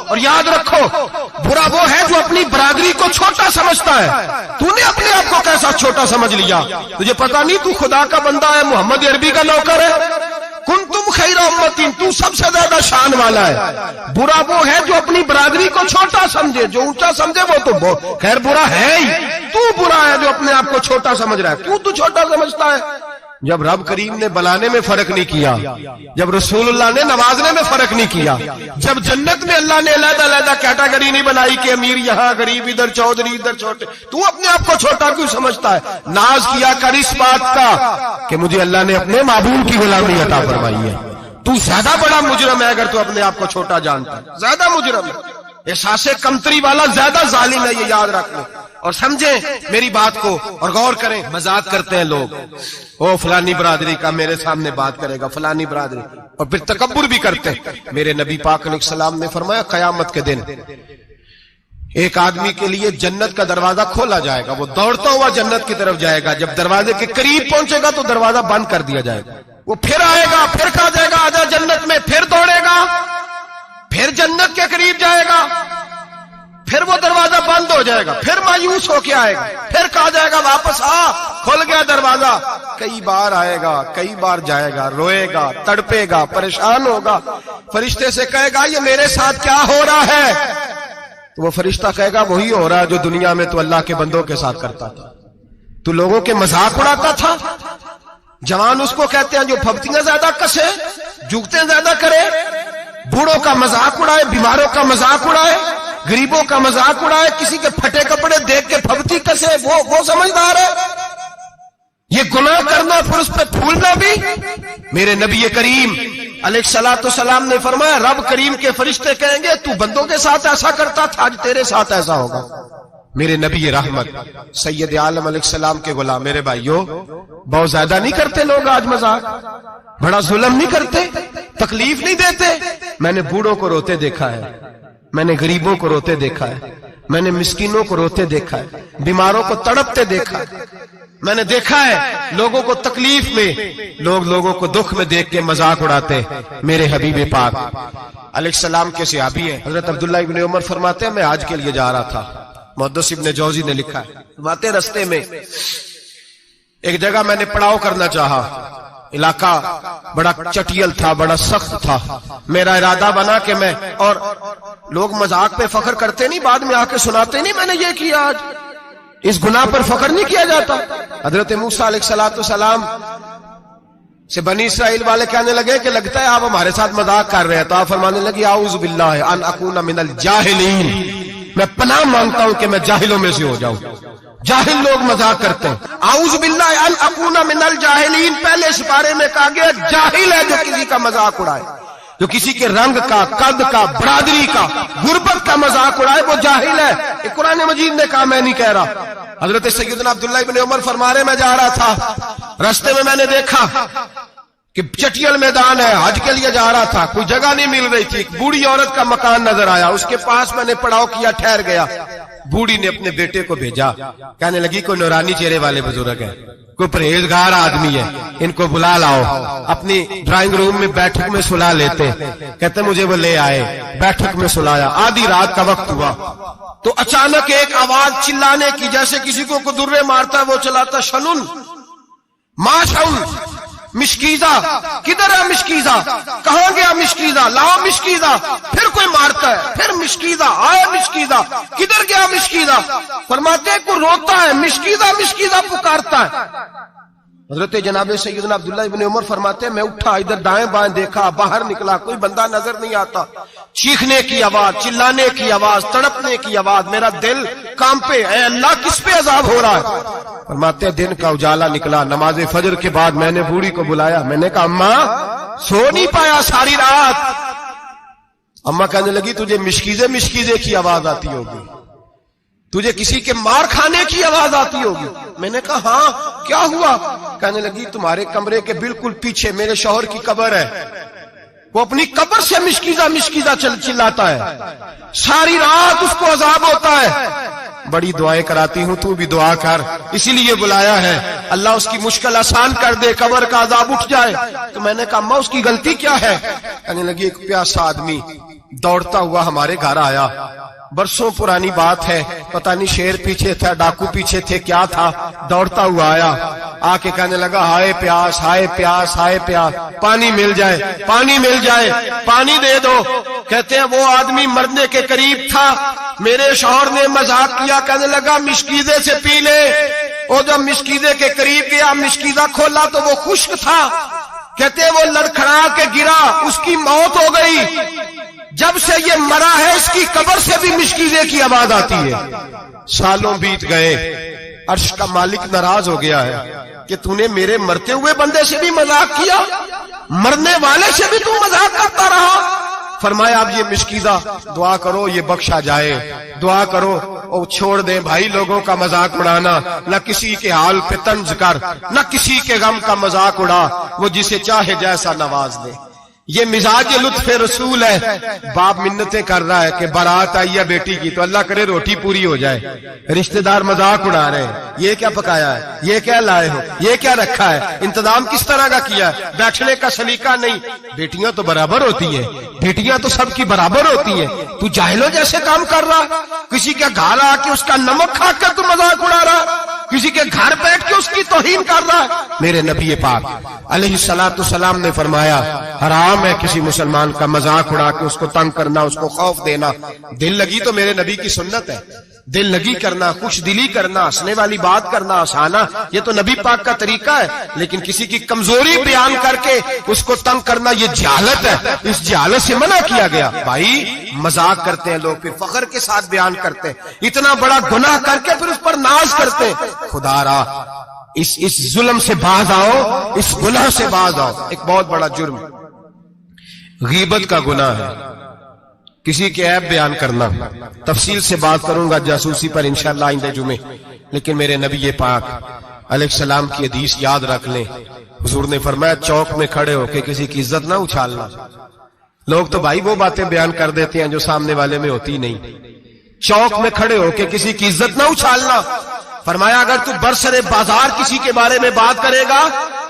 اور یاد رکھو, برا وہ ہے جو اپنی برادری کو چھوٹا سمجھتا ہے. تو نے اپنے آپ کو کیسا چھوٹا سمجھ لیا, تجھے پتا نہیں تو خدا کا بندہ ہے, محمد عربی کا نوکر ہے. کنتم خیر امتی, تو سب سے زیادہ شان والا ہے. برا وہ ہے جو اپنی برادری کو چھوٹا سمجھے, جو اونچا سمجھے وہ تو خیر برا ہے ہی. تو برا ہے جو اپنے آپ کو چھوٹا سمجھ رہا ہے. کیوں تو چھوٹا سمجھتا ہے؟ جب رب کریم نے بلانے میں فرق نہیں کیا, جب رسول اللہ نے نوازنے میں فرق نہیں کیا, جب جنت میں اللہ نے علیحدہ علیحدہ کیٹیگری نہیں بنائی کہ امیر یہاں, غریب ادھر, چودھری ادھر, چھوٹے, تو اپنے آپ کو چھوٹا کیوں سمجھتا ہے؟ ناز کیا کر اس بات کا کہ مجھے اللہ نے اپنے معبود کی غلامی عطا فرمائی ہے. تو زیادہ بڑا مجرم ہے اگر تو اپنے آپ کو چھوٹا جانتا ہے, زیادہ مجرم ہے. احساس کمتری والا زیادہ ظالم ہے, یہ یاد رکھنا اور سمجھیں میری بات کو اور غور کریں. مذاق کرتے ہیں لوگ, او فلانی برادری کا میرے سامنے بات کرے گا, فلانی برادری, اور پھر تکبر بھی کرتے ہیں. میرے نبی پاک علیہ السلام نے فرمایا قیامت کے دن ایک آدمی کے لیے جنت کا دروازہ کھولا جائے گا, وہ دوڑتا ہوا جنت کی طرف جائے گا. جب دروازے کے قریب پہنچے گا تو دروازہ بند کر دیا جائے گا. وہ پھر آئے گا, پھر کہا جائے گا آجا جنت میں, پھر دوڑے گا, پھر جنت کے قریب جائے گا, پھر وہ دروازہ بند ہو جائے گا, پھر مایوس ہو کے آئے گا, پھر کہا جائے گا واپس آ, کھل گیا دروازہ. کئی بار آئے گا, کئی بار جائے گا, روئے گا, تڑپے گا, پریشان ہوگا. فرشتے سے کہے گا یہ میرے ساتھ کیا ہو رہا ہے؟ تو وہ فرشتہ کہے گا وہی ہو رہا ہے جو دنیا میں تو اللہ کے بندوں کے ساتھ کرتا تھا. تو لوگوں کے مذاق اڑاتا تھا. جوان اس کو کہتے ہیں جو پھبتیاں زیادہ کسے, جگتے زیادہ کرے, بوڑھوں کا مذاق اڑائے, بیماروں کا مذاق اڑائے, غریبوں کا مذاق اڑائے, کسی کے پھٹے کپڑے دیکھ کے پھبتی کسے, وہ سمجھدار ہے. یہ گناہ کرنا پھر اس پہ پھولنا بھی. میرے نبی کریم علیہ الصلوۃ والسلام نے فرمایا رب کریم کے فرشتے کہیں گے تو بندوں کے ساتھ ایسا کرتا تھا, آج تیرے ساتھ ایسا ہوگا. میرے نبی رحمت سید عالم علیہ السلام کے غلام, میرے بھائیوں بہت زیادہ نہیں کرتے لوگ آج مذاق, بڑا ظلم نہیں کرتے, تکلیف نہیں دیتے. میں نے بوڑھوں کو روتے دیکھا ہے, میں نے غریبوں کو روتے دیکھا ہے, میں نے مسکینوں کو روتے دیکھا ہے, بیماروں کو تڑپتے دیکھا ہے. میں نے دیکھا ہے لوگوں کو تکلیف میں, لوگوں کو دکھ میں دیکھ کے مذاق اڑاتے. میرے حبیب پاک علیہ السلام کے صحابی ہیں حضرت عبداللہ ابن عمر فرماتے ہیں میں حج کے لیے جا رہا تھا. محدث ابن جوزی نے لکھا ہے, فرماتے رستے میں ایک جگہ میں نے پڑاؤ کرنا چاہا, علاقہ بڑا چٹیل تھا, بڑا سخت تھا. میرا ارادہ بنا کہ میں, اور لوگ مذاق پہ فخر کرتے نہیں, بعد میں آ کے سناتے نہیں میں نے یہ کیا. آج اس گناہ پر فخر نہیں کیا جاتا. حضرت موسیٰ علیہ السلام سے بنی اسرائیل والے کہنے لگے کہ لگتا ہے آپ ہمارے ساتھ مذاق کر رہے ہیں، تو آپ فرمانے لگی اعوذ باللہ ان اکون من الجاہلین، میں پناہ مانگتا ہوں کہ میں جاہلوں میں سے ہو جاؤں۔ جاہل لوگ مذاق کرتے ہیں، اعوذ باللہ ان اکون من الجاہلین پہلے سپارے میں کہا گیا جاہل ہے جو کسی کا مذاق اڑائے، جو کسی کے رنگ کا، قد کا، برادری کا، غربت کا مذاق اڑائے وہ جاہل ہے۔ یہ قرآن مجید نے کہا، میں نہیں کہہ رہا۔ حضرت سیدنا عبداللہ ابن عمر فرما رہے میں جا رہا تھا، رستے میں نے دیکھا کہ چٹیل میدان ہے، حج کے لیے جا رہا تھا، کوئی جگہ نہیں مل رہی تھی، ایک بوڑھی عورت کا مکان نظر آیا، اس کے پاس میں نے پڑاؤ کیا، ٹھہر گیا۔ بوڑھی نے اپنے بیٹے کو بھیجا، کہنے لگی کوئی نورانی چہرے والے بزرگ ہے، کوئی پرہیزگار آدمی ہے، ان کو بلا لاؤ۔ اپنی ڈرائنگ روم میں بیٹھک میں سلا لیتے، کہتے مجھے وہ لے آئے، بیٹھک میں سلایا۔ آدھی رات کا وقت ہوا تو اچانک ایک آواز چلانے کی، جیسے کسی کو درے مارتا ہے وہ چلاتا، شنن ما شن مشکیزہ، کدھر ہے مشکیزہ، کہاں گیا مشکیزہ، لاؤ مشکیزہ۔ پھر کوئی مارتا ہے، پھر مشکیزہ، آئے مشکیزہ، کدھر گیا مشکیزہ۔ فرماتے ہیں کوئی روتا ہے، مشکیزہ مشکیزہ پکارتا ہے۔ حضرت جناب سیدنا عبداللہ ابن عمر فرماتے ہیں میں اٹھا، ادھر دائیں بائیں دیکھا، باہر نکلا، کوئی بندہ نظر نہیں آتا۔ چیخنے کی آواز، چلانے کی آواز، تڑپنے کی آواز، میرا دل کانپے، اے اللہ کس پہ عذاب ہو رہا ہے۔ فرماتے ہیں دن کا اجالا نکلا، نماز فجر کے بعد میں نے بوڑھی کو بلایا، میں نے کہا اماں سو نہیں پایا ساری رات۔ اماں کہنے لگی تجھے مشکیزے مشکیزے کی آواز آتی ہوگی، تجھے کسی کے مار کھانے کی آواز آتی ہوگی۔ میں نے کہا ہاں کیا ہوا؟ کہنے لگی تمہارے کمرے کے بالکل پیچھے میرے شوہر کی قبر ہے، وہ اپنی قبر سے مشکیزہ مشکیزہ چلاتا ہے، ساری رات اس کو عذاب ہوتا ہے۔ بڑی دعائیں کراتی ہوں، تو بھی دعا کر، اسی لیے بلایا ہے، اللہ اس کی مشکل آسان کر دے، قبر کا عذاب اٹھ جائے۔ تو میں نے کہا اماں اس کی غلطی کیا ہے؟ کہنے لگی ایک پیاسا آدمی دوڑتا ہوا ہمارے گھر آیا، برسوں پرانی بات ہے، پتہ نہیں شیر پیچھے تھا، ڈاکو پیچھے تھے، کیا تھا، دوڑتا ہوا آیا، آ کے کہنے لگا ہائے پیاس ہائے پیاس ہائے پیاس، پانی مل جائے پانی مل جائے، پانی دے دو۔ کہتے ہیں وہ آدمی مرنے کے قریب تھا، میرے شوہر نے مذاق کیا، کہنے لگا مشکیزے سے پی لے۔ اور جب مشکیزے کے قریب گیا، مشکیزہ کھولا تو وہ خشک تھا۔ کہتے ہیں وہ لڑکھڑا کے گرا، اس کی موت ہو گئی۔ جب سے یہ مرا ہے اس کی قبر سے بھی مشکیزے کی آواز آتی ہے۔ سالوں بیت گئے، عرش کا مالک ناراض ہو گیا ہے کہ تو نے میرے مرتے ہوئے بندے سے بھی مذاق کیا، مرنے والے سے بھی تو مذاق کرتا رہا۔ فرمایا اب یہ مشکیزہ دعا کرو یہ بخشا جائے، دعا کرو اور چھوڑ دیں بھائی لوگوں کا مذاق اڑانا، نہ کسی کے حال پہ طنز کر، نہ کسی کے غم کا مذاق اڑا، وہ جسے چاہے جیسا نواز دے۔ یہ مزاج لطف رسول ہے۔ باپ منتیں کر رہا ہے کہ بارات آئی ہے بیٹی کی تو اللہ کرے روٹی پوری ہو جائے، رشتہ دار مذاق اڑا رہے ہیں، یہ کیا پکایا ہے، یہ کیا لائے ہو، یہ کیا رکھا ہے، انتظام کس طرح کا کیا ہے، بیٹھنے کا سلیقہ نہیں۔ بیٹیاں تو برابر ہوتی ہیں، بیٹیاں تو سب کی برابر ہوتی ہیں، تو جاہلوں جیسے کام کر رہا، کسی کے گھر آ کے اس کا نمک کھا کر تو مذاق اڑا رہا، کسی کے گھر بیٹھ کے اس کی توہین کر رہا ہے۔ میرے نبی پاک علیہ الصلوۃ والسلام نے فرمایا حرام ہے کسی مسلمان کا مذاق اڑا کے اس کو تنگ کرنا، اس کو خوف دینا۔ دل لگی تو میرے نبی کی سنت ہے، دل لگی کرنا، خوش دلی کرنا، ہنسنے والی بات کرنا، ہنسانا، یہ تو نبی پاک کا طریقہ ہے۔ لیکن کسی کی کمزوری بیان کر کے اس کو تنگ کرنا یہ جہالت ہے، اس جہالت سے منع کیا گیا۔ بھائی مذاق کرتے ہیں لوگ، پھر فخر کے ساتھ بیان کرتے ہیں، اتنا بڑا گناہ کر کے پھر اس پر ناز کرتے ہیں۔ خدا را اس ظلم سے باز آؤ، اس گناہ سے باز آؤ۔ ایک بہت بڑا جرم غیبت کا گناہ ہے، کسی کے عیب بیان کرنا۔ تفصیل سے بات کروں گا جاسوسی پر انشاءاللہ آئندہ جمعے، لیکن میرے نبی پاک علیہ السلام کی حدیث یاد رکھ لیں۔ حضور نے فرمایا چوک میں کھڑے ہو کے کسی کی عزت نہ اچھالنا۔ لوگ تو بھائی وہ باتیں بیان کر دیتے ہیں جو سامنے والے میں ہوتی نہیں۔ چوک میں کھڑے ہو کے کسی کی عزت نہ اچھالنا۔ فرمایا اگر تو برسر بازار کسی کے بارے میں بات کرے گا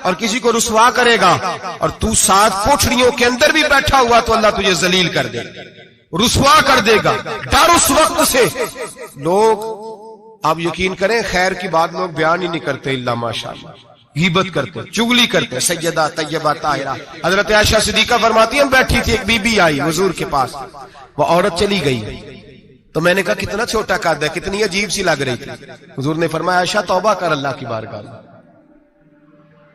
اور کسی کو رسوا کرے گا اور تو ساتھ پوچھڑیوں کے اندر بھی بیٹھا ہوا تو اللہ تجھے ذلیل کر دے، رسوا کر دے گا۔ ڈر اس وقت سے لوگ، آپ یقین کریں خیر کی بات لوگ بیان ہی نہیں کرتے الا ماشاءاللہ، غیبت کرتے، چگلی کرتے۔ سیدہ طیبہ طاہرہ حضرت عائشہ صدیقہ فرماتی ہیں بیٹھی تھی، ایک بی بی آئی حضور کے پاس، وہ عورت چلی گئی تو میں نے کہا کتنا چھوٹا قد ہے، کتنی عجیب سی لگ رہی تھی۔ حضور نے فرمایا عائشہ توبہ کر اللہ کی بارگاہ میں،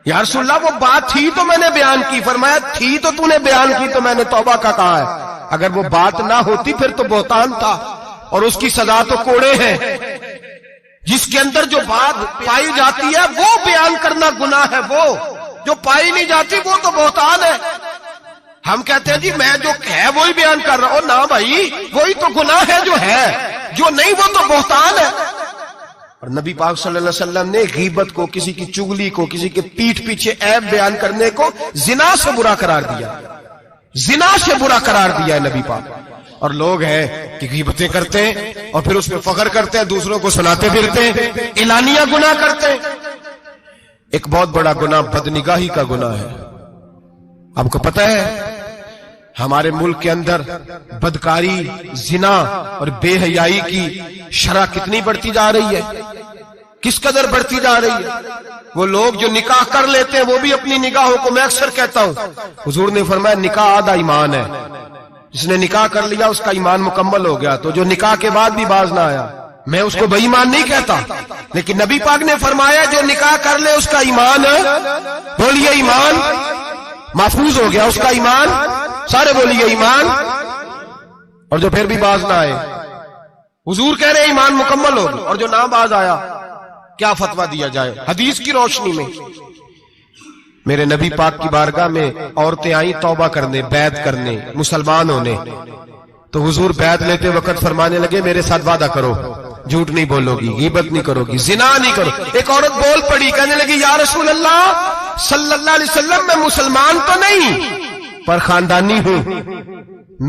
یا رسول اللہ وہ بات تھی تو میں نے بیان کی. فرمایا تھی تو تو نے بیان کی تو میں نے توبہ کا کہا ہے. اگر وہ بات نہ ہوتی پھر تو بہتان تھا اور اس کی سزا تو کوڑے ہیں. جس کے اندر جو بات پائی جاتی ہے وہ بیان کرنا گناہ ہے, وہ جو پائی نہیں جاتی وہ تو بہتان ہے. ہم کہتے ہیں جی میں جو ہے وہی بیان کر رہا ہوں. نہ بھائی, وہی تو گناہ ہے جو ہے, جو نہیں وہ تو بہتان ہے. اور نبی پاک صلی اللہ علیہ وسلم نے غیبت کو, کسی کی چگلی کو, کسی کے پیٹھ پیچھے عیب بیان کرنے کو زنا سے برا قرار دیا. زنا سے برا قرار دیا ہے نبی پاک. اور لوگ ہیں کہ غیبتیں کرتے ہیں اور پھر اس پہ فخر کرتے ہیں, دوسروں کو سناتے پھرتے ہیں, اعلانیہ گناہ کرتے ہیں. ایک بہت بڑا گناہ بدنگاہی کا گناہ ہے. آپ کو پتہ ہے ہمارے ملک کے اندر بدکاری, زنا اور بے حیائی کی شرح کتنی بڑھتی جا رہی ہے, کس قدر بڑھتی جا رہی ہے. وہ لوگ جو نکاح کر لیتے ہیں وہ بھی اپنی نگاہوں کو, میں اکثر کہتا ہوں, حضور نے فرمایا نکاح آدھا ایمان ہے. جس نے نکاح کر لیا اس کا ایمان مکمل ہو گیا. تو جو نکاح کے بعد بھی باز نہ آیا, میں اس کو بے ایمان نہیں کہتا, لیکن نبی پاک نے فرمایا جو نکاح کر لے اس کا ایمان, بولیے ایمان, محفوظ ہو گیا اس کا ایمان. سارے بولیے ایمان. اور جو پھر بھی باز نہ آئے, حضور کہہ رہے ایمان مکمل ہو گیا. اور جو نہ باز آیا کیا فتویٰ دیا جائے حدیث کی روشنی میں؟ میرے نبی پاک کی بارگاہ میں عورتیں آئیں توبہ کرنے, بیعت کرنے, مسلمان ہونے. تو حضور بیعت لیتے وقت فرمانے لگے میرے ساتھ وعدہ کرو, جھوٹ نہیں بولو گی, غیبت نہیں کرو گی, زنا نہیں کرو. ایک عورت بول پڑی, کہنے لگی یا رسول اللہ صلی اللہ علیہ وسلم میں مسلمان تو نہیں پر خاندانی ہوں,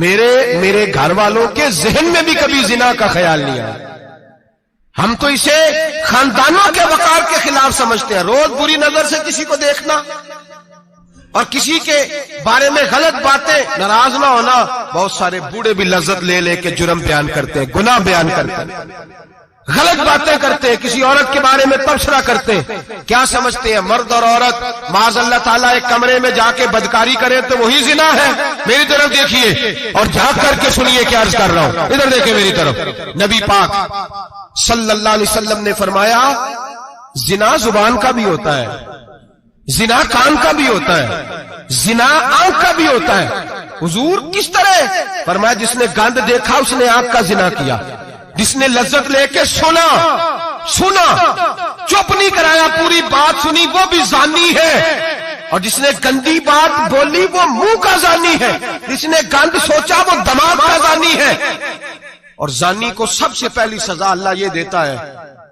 میرے گھر والوں کے ذہن میں بھی کبھی زنا کا خیال نہیں آیا. ہم تو اسے خاندانوں کے وقار کے خلاف سمجھتے ہیں. روز بری نظر سے کسی کو دیکھنا اور کسی کے بارے میں غلط باتیں, ناراض نہ ہونا. بہت سارے بوڑھے بھی لذت لے لے کے جرم بیان کرتے ہیں, گناہ بیان کرتے ہیں, غلط باتیں کرتے ہیں, کسی عورت کے بارے میں تبصرہ کرتے ہیں. کیا سمجھتے ہیں مرد اور عورت معاذ اللہ تعالیٰ ایک کمرے میں جا کے بدکاری کرے تو وہی زنا ہے؟ میری طرف دیکھیے اور جھانک کر کے سنیے کیا عرض کر رہا ہوں. ادھر دیکھیں میری طرف. نبی پاک صلی اللہ علیہ وسلم نے فرمایا زنا زبان کا بھی ہوتا ہے, زنا کان کا بھی ہوتا ہے, زنا آنکھ کا بھی ہوتا ہے. حضور کس طرح؟ فرمایا جس نے گند دیکھا اس نے آنکھ کا زنا کیا, جس نے لذت لے کے سنا, چپ نہیں کرایا, پوری بات سنی, وہ بھی زانی ہے. اور جس نے گندی بات بولی وہ منہ کا زانی ہے, جس نے گند سوچا وہ دماغ کا زانی ہے. اور زانی کو سب سے پہلی سزا اللہ یہ دیتا ہے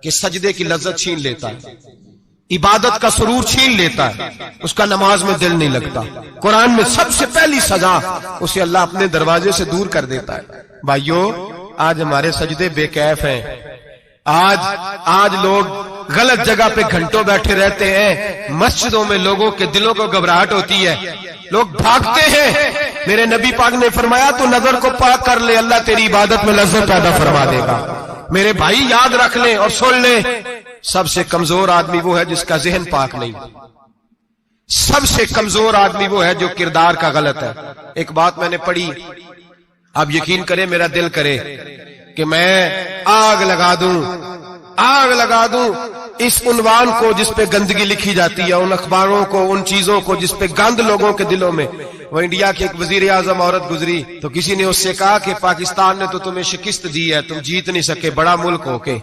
کہ سجدے کی لذت چھین لیتا ہے, عبادت کا سرور چھین لیتا ہے, اس کا نماز میں دل نہیں لگتا. قرآن میں سب سے پہلی سزا اسے اللہ اپنے دروازے سے دور کر دیتا ہے. بھائیو آج ہمارے سجدے بے کیف ہیں, آج لوگ غلط جگہ پہ گھنٹوں بیٹھے رہتے ہیں. مسجدوں میں لوگوں کے دلوں کو گھبراہٹ ہوتی ہے, لوگ بھاگتے ہیں. میرے نبی پاک نے فرمایا تو نظر کو پاک کر لے, اللہ تیری عبادت میں لذت پیدا فرما دے گا. میرے بھائی یاد رکھ لیں اور سن لیں, سب سے کمزور آدمی وہ ہے جس کا ذہن پاک نہیں. سب سے کمزور آدمی وہ ہے جو کردار کا غلط ہے. ایک بات میں نے پڑھی, آپ یقین کریں میرا دل کرے کہ میں آگ لگا دوں اس عنوان کو جس پہ گندگی لکھی جاتی ہے, ان اخباروں کو, ان چیزوں کو جس پہ گند لوگوں کے دلوں میں. وہ انڈیا کی ایک وزیر اعظم عورت گزری تو کسی نے اس سے کہا کہ پاکستان نے تو تمہیں شکست دی ہے, تم جیت نہیں سکے بڑا ملک ہو کے.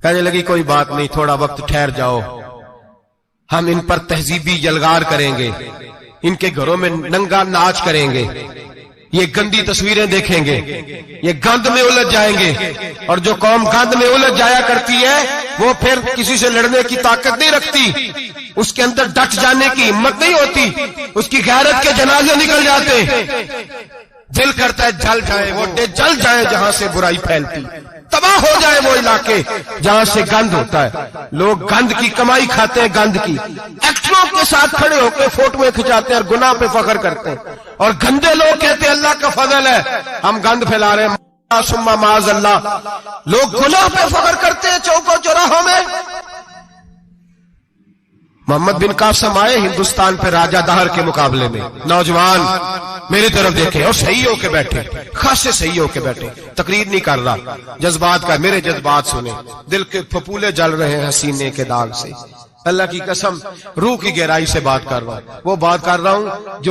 کہنے لگی کوئی بات نہیں, تھوڑا وقت ٹھہر جاؤ, ہم ان پر تہذیبی یلغار کریں گے, ان کے گھروں میں ننگا ناچ کریں گے, یہ گندی تصویریں دیکھیں گے, یہ گند میں الجھ جائیں گے. اور جو قوم گند میں الجھ جایا کرتی ہے وہ پھر کسی سے لڑنے کی طاقت نہیں رکھتی, اس کے اندر ڈٹ جانے کی ہمت نہیں ہوتی, اس کی غیرت کے جنازے نکل جاتے. دل کرتا ہے جل جائے وہ جل جائے جہاں سے برائی پھیلتی, تباہ ہو جائے وہ علاقے جہاں سے گند ہوتا ہے. لوگ گند کی کمائی کھاتے ہیں, گند کی. ایکٹروں کے ساتھ کھڑے ہو کے فوٹویں کھچاتے ہیں اور گناہ پہ فخر کرتے ہیں, اور گندے لوگ کہتے ہیں اللہ کا فضل ہے ہم گند پھیلا رہے ہیں. ثم معاذ اللہ, لوگ گناہ پہ فخر کرتے ہیں چوکوں چوراہوں میں. محمد بن قاسم آئے ہندوستان پہ راجہ دہر کے مقابلے میں, نوجوان میری طرف دیکھیں اور صحیح ہو کے بیٹھے, خاصے صحیح ہو کے بیٹھے, تقریر نہیں کر رہا, جذبات کا. میرے جذبات سنیں, دل کے پھپولے جل رہے ہیں حسینے کے داغ سے. اللہ کی قسم روح کی گہرائی سے بات کر رہا ہوں، وہ بات کر رہا ہوں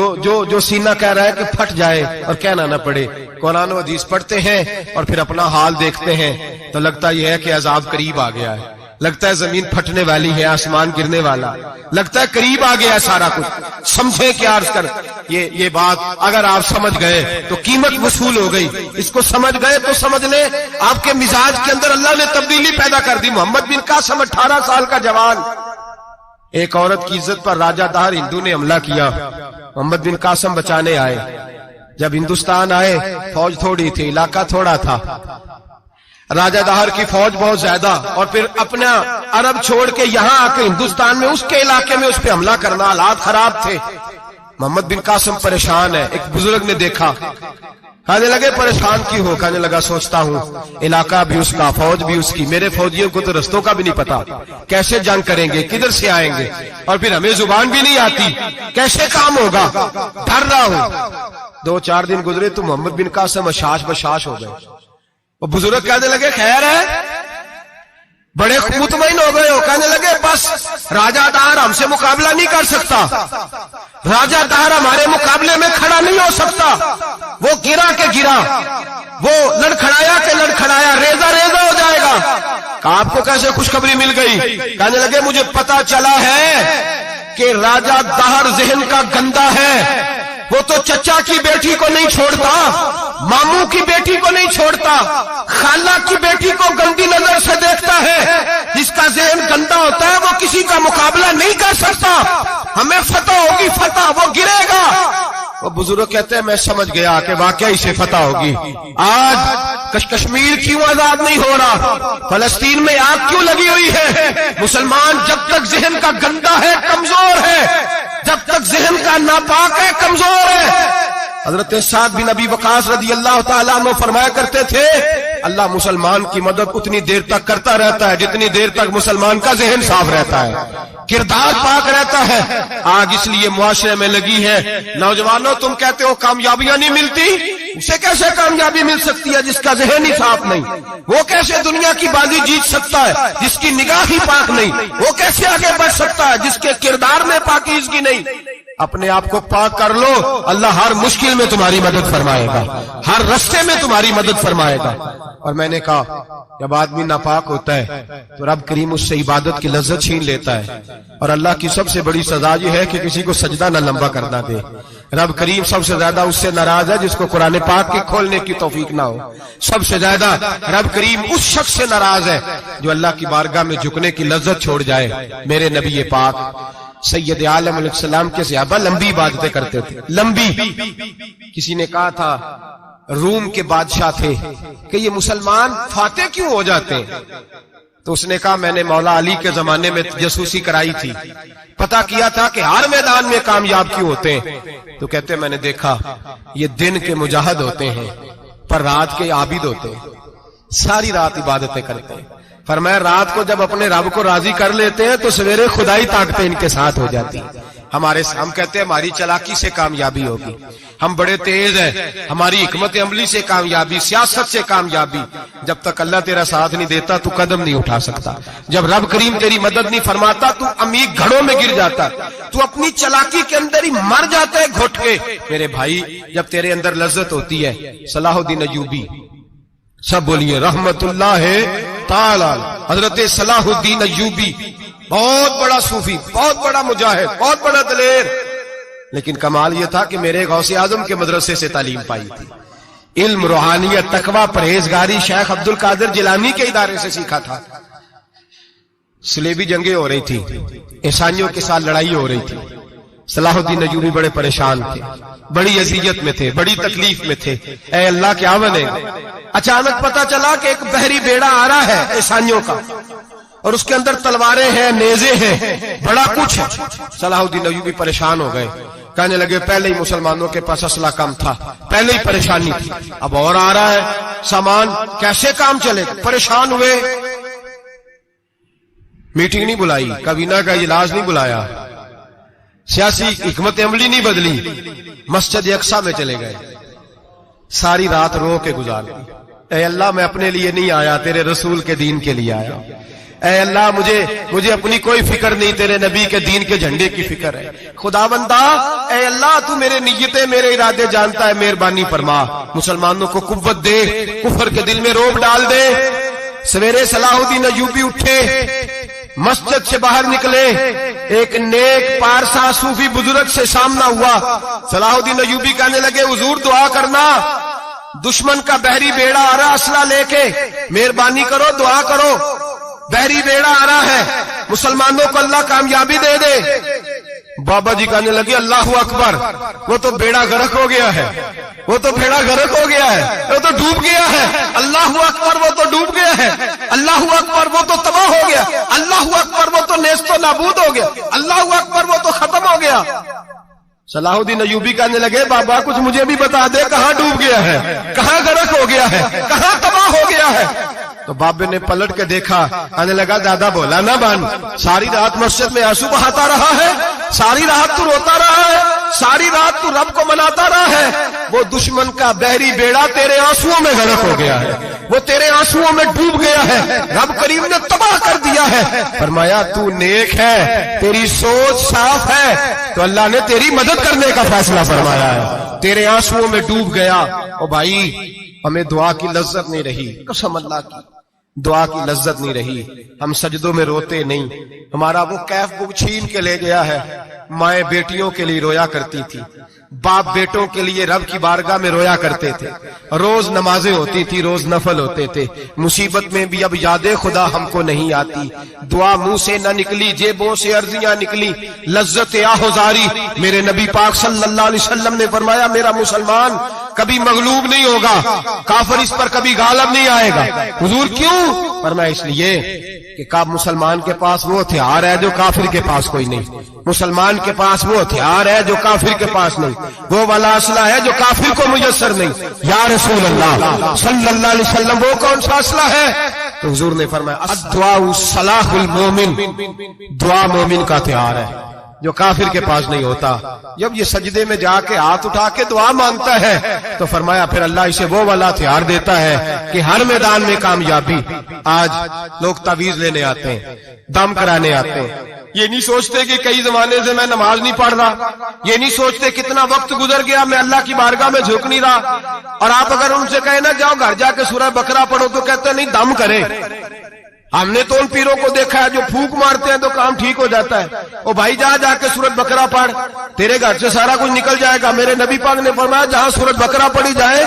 جو سینہ کہہ رہا ہے کہ پھٹ جائے اور کہنا نہ پڑے۔ قرآن و حدیث پڑھتے ہیں اور پھر اپنا حال دیکھتے ہیں تو لگتا یہ ہے کہ عذاب قریب آ گیا ہے، لگتا ہے زمین پھٹنے والی ہے، آسمان گرنے والا، لگتا ہے قریب آ گیا ہے سارا کچھ۔ سمجھے کیا عرض کر یہ بات اگر آپ سمجھ گئے تو قیمت وصول ہو گئی، اس کو سمجھ گئے تو سمجھ لیں آپ کے مزاج کے اندر اللہ نے تبدیلی پیدا کر دی۔ محمد بن قاسم 18 سال کا جوان، ایک عورت کی عزت پر راجہ دہر ہندو نے حملہ کیا، محمد بن قاسم بچانے آئے۔ جب ہندوستان آئے فوج تھوڑی تھی، علاقہ تھوڑا تھا، راجہ دہر کی فوج بہت زیادہ، اور پھر اپنا عرب چھوڑ کے یہاں آ کے ہندوستان میں اس کے علاقے میں اس پہ حملہ کرنا، حالات خراب تھے۔ محمد بن قاسم پریشان ہے، ایک بزرگ نے دیکھا، کہنے لگے پریشان کیوں ہو؟ کہنے لگا سوچتا ہوں علاقہ بھی اس کا، فوج بھی اس کی، میرے فوجیوں کو تو رستوں کا بھی نہیں پتا، کیسے جنگ کریں گے، کدھر سے آئیں گے، اور پھر ہمیں زبان بھی نہیں آتی، کیسے کام ہوگا، ڈر رہا ہوں۔ 2-4 دن گزرے تو محمد بن قاسم اشاش بشاش ہو گئے۔ وہ بزرگ کہنے لگے خیر ہے، بڑے مطمئن ہو گئے ہو؟ کہنے لگے بس راجہ دہر ہم سے مقابلہ نہیں کر سکتا، راجہ دہر ہمارے مقابلے میں کھڑا نہیں ہو سکتا، وہ گرا کے گرا، وہ لڑکھڑایا کے لڑکھڑایا، ریزہ ریزہ ہو جائے گا۔ کہا آپ کو کیسے خوشخبری مل گئی؟ کہنے لگے مجھے پتا چلا ہے کہ راجہ دہر ذہن کا گندا ہے، وہ تو چچا کی بیٹی کو نہیں چھوڑتا، ماموں کی بیٹی کو نہیں چھوڑتا، خالہ کی بیٹی کو گندی نظر سے دیکھتا ہے۔ جس کا ذہن گندا ہوتا ہے وہ کسی کا مقابلہ نہیں کر سکتا، ہمیں فتح ہوگی، فتح، وہ گرے گا۔ وہ بزرگ کہتے ہیں میں سمجھ گیا کہ واقعی سے فتح ہوگی۔ آج کشمیر کیوں آزاد نہیں ہو رہا، فلسطین میں آگ کیوں لگی ہوئی ہے؟ مسلمان جب تک ذہن کا گندا ہے کمزور ہے، جب تک ذہن کا ناپاک ہے کمزور ہے۔ حضرت سعد بن ابی وقاص رضی اللہ تعالیٰ عنہ فرمایا کرتے تھے اللہ مسلمان کی مدد اتنی دیر تک کرتا رہتا ہے جتنی دیر تک مسلمان کا ذہن صاف رہتا ہے، کردار پاک رہتا ہے۔ آگ اس لیے معاشرے میں لگی ہے، نوجوانوں تم کہتے ہو کامیابیاں نہیں ملتی، اسے کیسے کامیابی مل سکتی ہے جس کا ذہن ہی صاف نہیں؟ وہ کیسے دنیا کی بازی جیت سکتا ہے جس کی نگاہ ہی پاک نہیں؟ وہ کیسے آگے بڑھ سکتا ہے جس کے کردار میں پاکیزگی نہیں؟ اپنے آپ کو پاک کر لو، اللہ ہر مشکل میں تمہاری مدد فرمائے گا، ہر رستے میں تمہاری مدد فرمائے گا۔ اور میں نے کہا جب آدمی ناپاک ہوتا ہے تو رب کریم اس سے عبادت کی لذت چھین لیتا ہے، اور اللہ کی سب سے بڑی سزا یہ ہے کہ کسی کو سجدہ نہ لمبا کرنا دے۔ رب کریم سب سے زیادہ اس سے ناراض ہے جس کو قرآن پاک کے کھولنے کی توفیق نہ ہو۔ سب سے زیادہ رب کریم اس شخص سے ناراض ہے جو اللہ کی بارگاہ میں جھکنے کی لذت چھوڑ جائے۔ میرے نبی پاک سید عالم علیہ السلام کے صحابہ لمبی عبادتیں کرتے تھے، لمبی۔ کسی نے کہا تھا روم کے بادشاہ تھے کہ یہ مسلمان فاتح کیوں ہو جاتے ہیں؟ تو اس نے کہا میں نے مولا علی کے زمانے میں جاسوسی کرائی تھی، پتا کیا تھا کہ ہر میدان میں کامیاب کیوں ہوتے ہیں۔ تو کہتے میں نے دیکھا یہ دن کے مجاہد ہوتے ہیں پر رات کے عابد ہوتے ہیں، ساری رات عبادتیں کرتے ہیں۔ فرمایا رات کو جب اپنے رب کو راضی کر لیتے ہیں تو سویرے خدائی طاقتیں ان کے ساتھ ہو جاتی ہیں۔ ہم کہتے ہیں ہماری چلاکی سے کامیابی ہوگی، ہم بڑے تیز ہیں، ہماری حکمت عملی سے کامیابی، سیاست سے کامیابی۔ جب تک اللہ تیرا ساتھ نہیں دیتا تو قدم نہیں اٹھا سکتا، جب رب کریم تیری مدد نہیں فرماتا تو عمیق گھڑوں میں گر جاتا، تو اپنی چلاکی کے اندر ہی مر جاتا ہے گھٹ کے۔ میرے بھائی جب تیرے اندر لذت ہوتی ہے، صلاح الدین ایوبی، سب بولیے رحمت اللہ تعالی، حضرت صلاح الدین ایوبی بہت بڑا صوفی، بہت بڑا مجاہد، بہت بڑا دلیر، لیکن کمال یہ تھا کہ میرے غوث اعظم کے مدرسے سے تعلیم پائی تھی، علم، روحانیت، تقوی، پرہیزگاری شیخ عبد القادر جیلانی کے ادارے سے سیکھا تھا۔ صلیبی جنگیں ہو رہی تھی، عیسائیوں کے ساتھ لڑائی ہو رہی تھی، صلاح الدین ایوبی بڑے پریشان تھے، بڑی اذیت میں تھے، بڑی تکلیف میں تھے، اے اللہ کیا بنے گا؟ اچانک پتا چلا کہ ایک بحری بیڑا آ رہا ہے عیسائیوں کا، اور اس کے اندر تلواریں ہیں، نیزے ہیں، بڑا کچھ ہے۔ صلاح الدین ایوبی پریشان ہو گئے، کہنے لگے پہلے ہی مسلمانوں کے پاس اسلحہ کم تھا، پہلے ہی پریشانی تھی، اب اور آ رہا ہے سامان، کیسے کام چلے گا؟ پریشان ہوئے، میٹنگ نہیں بلائی، کابینہ کا اجلاس نہیں بلایا، سیاسی حکمت عملی نہیں بدلی، مسجد اقصی میں چلے گئے، ساری رات رو کے گزار دی۔ اے اللہ میں اپنے لیے نہیں آیا، تیرے رسول کے دین کے لیے آیا۔ اے اللہ مجھے اپنی کوئی فکر نہیں، تیرے نبی کے دین کے جھنڈے کی فکر ہے۔ خداوندا اے اللہ تو میرے نیتیں میرے ارادے جانتا ہے، مہربانی فرما، مسلمانوں کو قوت دے، کفر کے دل میں روب ڈال دے۔ سویرے صلاح الدین ایوبی اٹھے، مسجد سے باہر نکلے، ایک نیک پارسا صوفی بزرگ سے سامنا ہوا۔ صلاح الدین ایوبی کہنے لگے حضور دعا کرنا، دشمن کا بحری بیڑا آ رہا اسلحہ لے کے، مہربانی کرو دعا کرو، بحری بیڑا آ رہا ہے، مسلمانوں کو اللہ کامیابی دے دے۔ بابا جی کہنے لگے اللہ اکبر، وہ تو بیڑا غرق ہو گیا ہے، وہ تو بیڑا غرق ہو گیا ہے، وہ تو ڈوب گیا ہے۔ اللہ اکبر، وہ تو ڈوب گیا ہے۔ اللہ اکبر، وہ تو تباہ ہو گیا۔ اللہ اکبر، وہ تو نیست و نابود ہو گیا۔ اللہ اکبر، وہ تو ختم ہو گیا۔ صلاح الدین ایوبی کہنے لگے بابا کچھ مجھے بھی بتا دے، کہاں ڈوب گیا ہے، کہاں غرق ہو گیا ہے، کہاں تباہ ہو گیا ہے؟ تو بابے نے پلٹ کے دیکھا، کہنے لگا دادا بولا نہ بن، ساری رات مسجد میں آنسو بہاتا رہا ہے، ساری رات تو روتا رہا ہے، ساری رات تو رب کو مناتا رہا ہے، وہ دشمن کا بحری بیڑا تیرے آنسوؤں میں غرق ہو گیا ہے، وہ تیرے آنسوؤں میں ڈوب گیا ہے، رب کریم نے تباہ کر دیا ہے۔ فرمایا تو نیک ہے، تیری سوچ صاف ہے، تو اللہ نے تیری مدد کرنے کا فیصلہ فرمایا ہے، تیرے آنسوؤں میں ڈوب گیا۔ او بھائی ہمیں دعا کی لذت نہیں رہی، قسم اللہ کی دعا کی لذت نہیں رہی، ہم سجدوں میں روتے نہیں، ہمارا وہ کیف بک چھین کے لے گیا ہے۔ مائیں بیٹیوں کے لیے رویا کرتی تھی، باپ بیٹوں کے لیے رب کی بارگاہ میں رویا کرتے تھے، روز نمازیں ہوتی تھی، روز نفل ہوتے تھے۔ مصیبت میں بھی اب یاد خدا ہم کو نہیں آتی، دعا منہ سے نہ نکلی، جیبوں سے عرضیاں نکلی، لذت آہوزاری۔ میرے نبی پاک صلی اللہ علیہ وسلم نے فرمایا میرا مسلمان کبھی مغلوب نہیں ہوگا، کافر اس پر کبھی غالب نہیں آئے گا۔ حضور کیوں؟ فرمایا اس لیے کہ مسلمان کے پاس وہ ہتھیار ہے جو کافر کے پاس کوئی نہیں، مسلمان کے پاس وہ ہتھیار ہے جو کافر کے پاس نہیں، وہ والا اسلحہ ہے جو کافر کو میسر نہیں۔ یا رسول اللہ صلی اللہ علیہ وسلم وہ کون سا اسلحہ ہے؟ تو حضور نے فرمایا الدعاء صلاح المومن، دعا مومن کا ہتھیار ہے جو کافر کے پاس نہیں ہوتا۔ جب یہ سجدے میں جا کے ہاتھ اٹھا کے دعا مانگتا ہے تو فرمایا پھر اللہ اسے وہ والا ہتھیار دیتا ہے کہ ہر میدان میں کامیابی۔ آج لوگ تعویذ لینے آتے ہیں، دم کرانے آتے ہیں، یہ نہیں سوچتے کہ کئی زمانے سے میں نماز نہیں پڑھ رہا، یہ نہیں سوچتے کتنا وقت گزر گیا میں اللہ کی بارگاہ میں جھک نہیں رہا۔ اور آپ اگر ان سے کہیں نا جاؤ گھر جا کے سورہ بقرہ پڑھو تو کہتے ہیں نہیں دم کرے۔ ہم نے تو ان پیروں کو دیکھا ہے جو پھونک مارتے ہیں تو کام ٹھیک ہو جاتا ہے۔ او بھائی جا کے سورۃ بقرہ پڑھ، تیرے گھر سے سارا کچھ نکل جائے گا۔ میرے نبی پاک نے فرمایا جہاں سورۃ بقرہ پڑھی جائے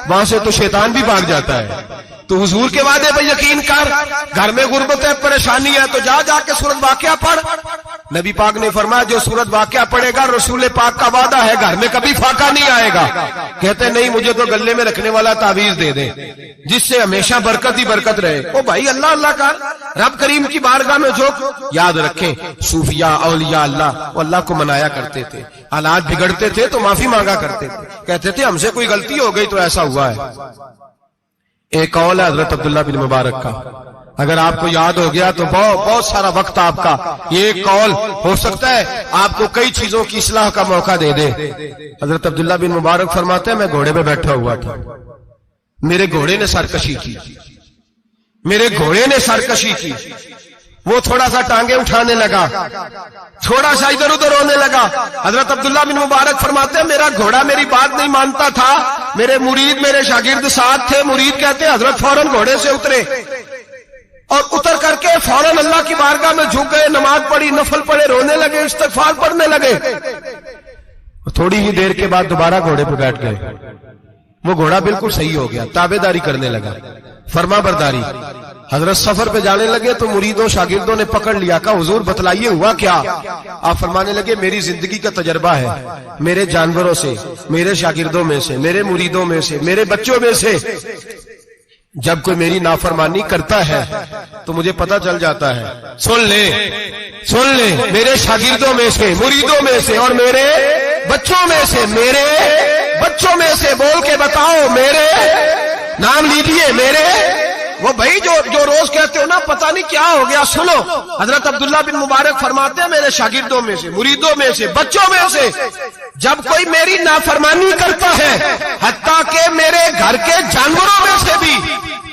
وہاں سے تو شیطان بھی بھاگ جاتا ہے۔ تو حضور کے وعدے پہ یقین کر، گھر میں غربت ہے، پریشانی ہے تو جا کے سورۃ واقعہ پڑھ۔ نبی پاک نے فرمایا جو سورۃ واقعہ پڑھے گا رسول پاک کا وعدہ ہے گھر میں کبھی فاقہ نہیں آئے گا۔ کہتے نہیں مجھے تو گلے میں رکھنے والا تعویذ دے دیں جس سے ہمیشہ برکت ہی برکت رہے۔ او بھائی اللہ اللہ کا رب کریم کی بارگاہ میں جھوک۔ یاد رکھیں صوفیاء اولیاء اللہ وہ اللہ کو منایا کرتے تھے، حالات بگڑتے تھے تو معافی مانگا کرتے تھے، کہتے تھے ہم سے کوئی غلطی ہو گئی تو ایسا ہوا ہے۔ ایک قول ہے حضرت عبداللہ بن مبارک کا، اگر آپ کو یاد ہو گیا تو بہت سارا وقت آپ کا یہ ایک قول ہو سکتا ہے آپ کو کئی چیزوں کی اصلاح کا موقع دے دے۔ حضرت عبداللہ بن مبارک فرماتے ہیں میں گھوڑے پہ بیٹھا ہوا تھا، میرے گھوڑے نے سرکشی کی، میرے گھوڑے نے سرکشی کی، وہ تھوڑا سا ٹانگیں اٹھانے لگا، تھوڑا سا ادھر ادھر ہونے لگا۔ حضرت عبداللہ بن مبارک فرماتے ہیں میرا گھوڑا میری بات نہیں مانتا تھا، میرے مرید میرے شاگرد ساتھ تھے، مرید کہتے ہیں حضرت فوراً گھوڑے سے اترے اور اتر کر کے فوراً اللہ کی بارگاہ میں جھک گئے، نماز پڑھی، نفل پڑھے، رونے لگے، استغفار پڑھنے لگے۔ تھوڑی ہی دیر کے بعد دوبارہ گھوڑے پہ بیٹھ گئے، وہ گھوڑا بالکل صحیح ہو گیا، تابع داری کرنے لگا، فرما برداری۔ حضرت سفر پہ جانے لگے تو مریدوں شاگردوں نے پکڑ لیا، کہا حضور بتلائیے ہوا کیا؟ آپ فرمانے لگے میری زندگی کا تجربہ ہے، میرے جانوروں سے، میرے شاگردوں میں سے، میرے مریدوں میں سے، میرے بچوں میں سے جب کوئی میری نافرمانی کرتا ہے تو مجھے پتا چل جاتا ہے۔ سن لے میرے شاگردوں میں سے، مریدوں میں سے اور میرے بچوں میں سے، میرے بچوں میں سے بول کے بتاؤ، میرے نام لیجیے، میرے وہ بھائی جو روز کہتے ہو نا پتہ نہیں کیا ہو گیا، سنو حضرت عبداللہ بن مبارک فرماتے ہیں میرے شاگردوں میں سے، مریدوں میں سے، بچوں میں سے جب کوئی میری نافرمانی کرتا ہے حتیٰ کہ میرے گھر کے جانوروں میں سے بھی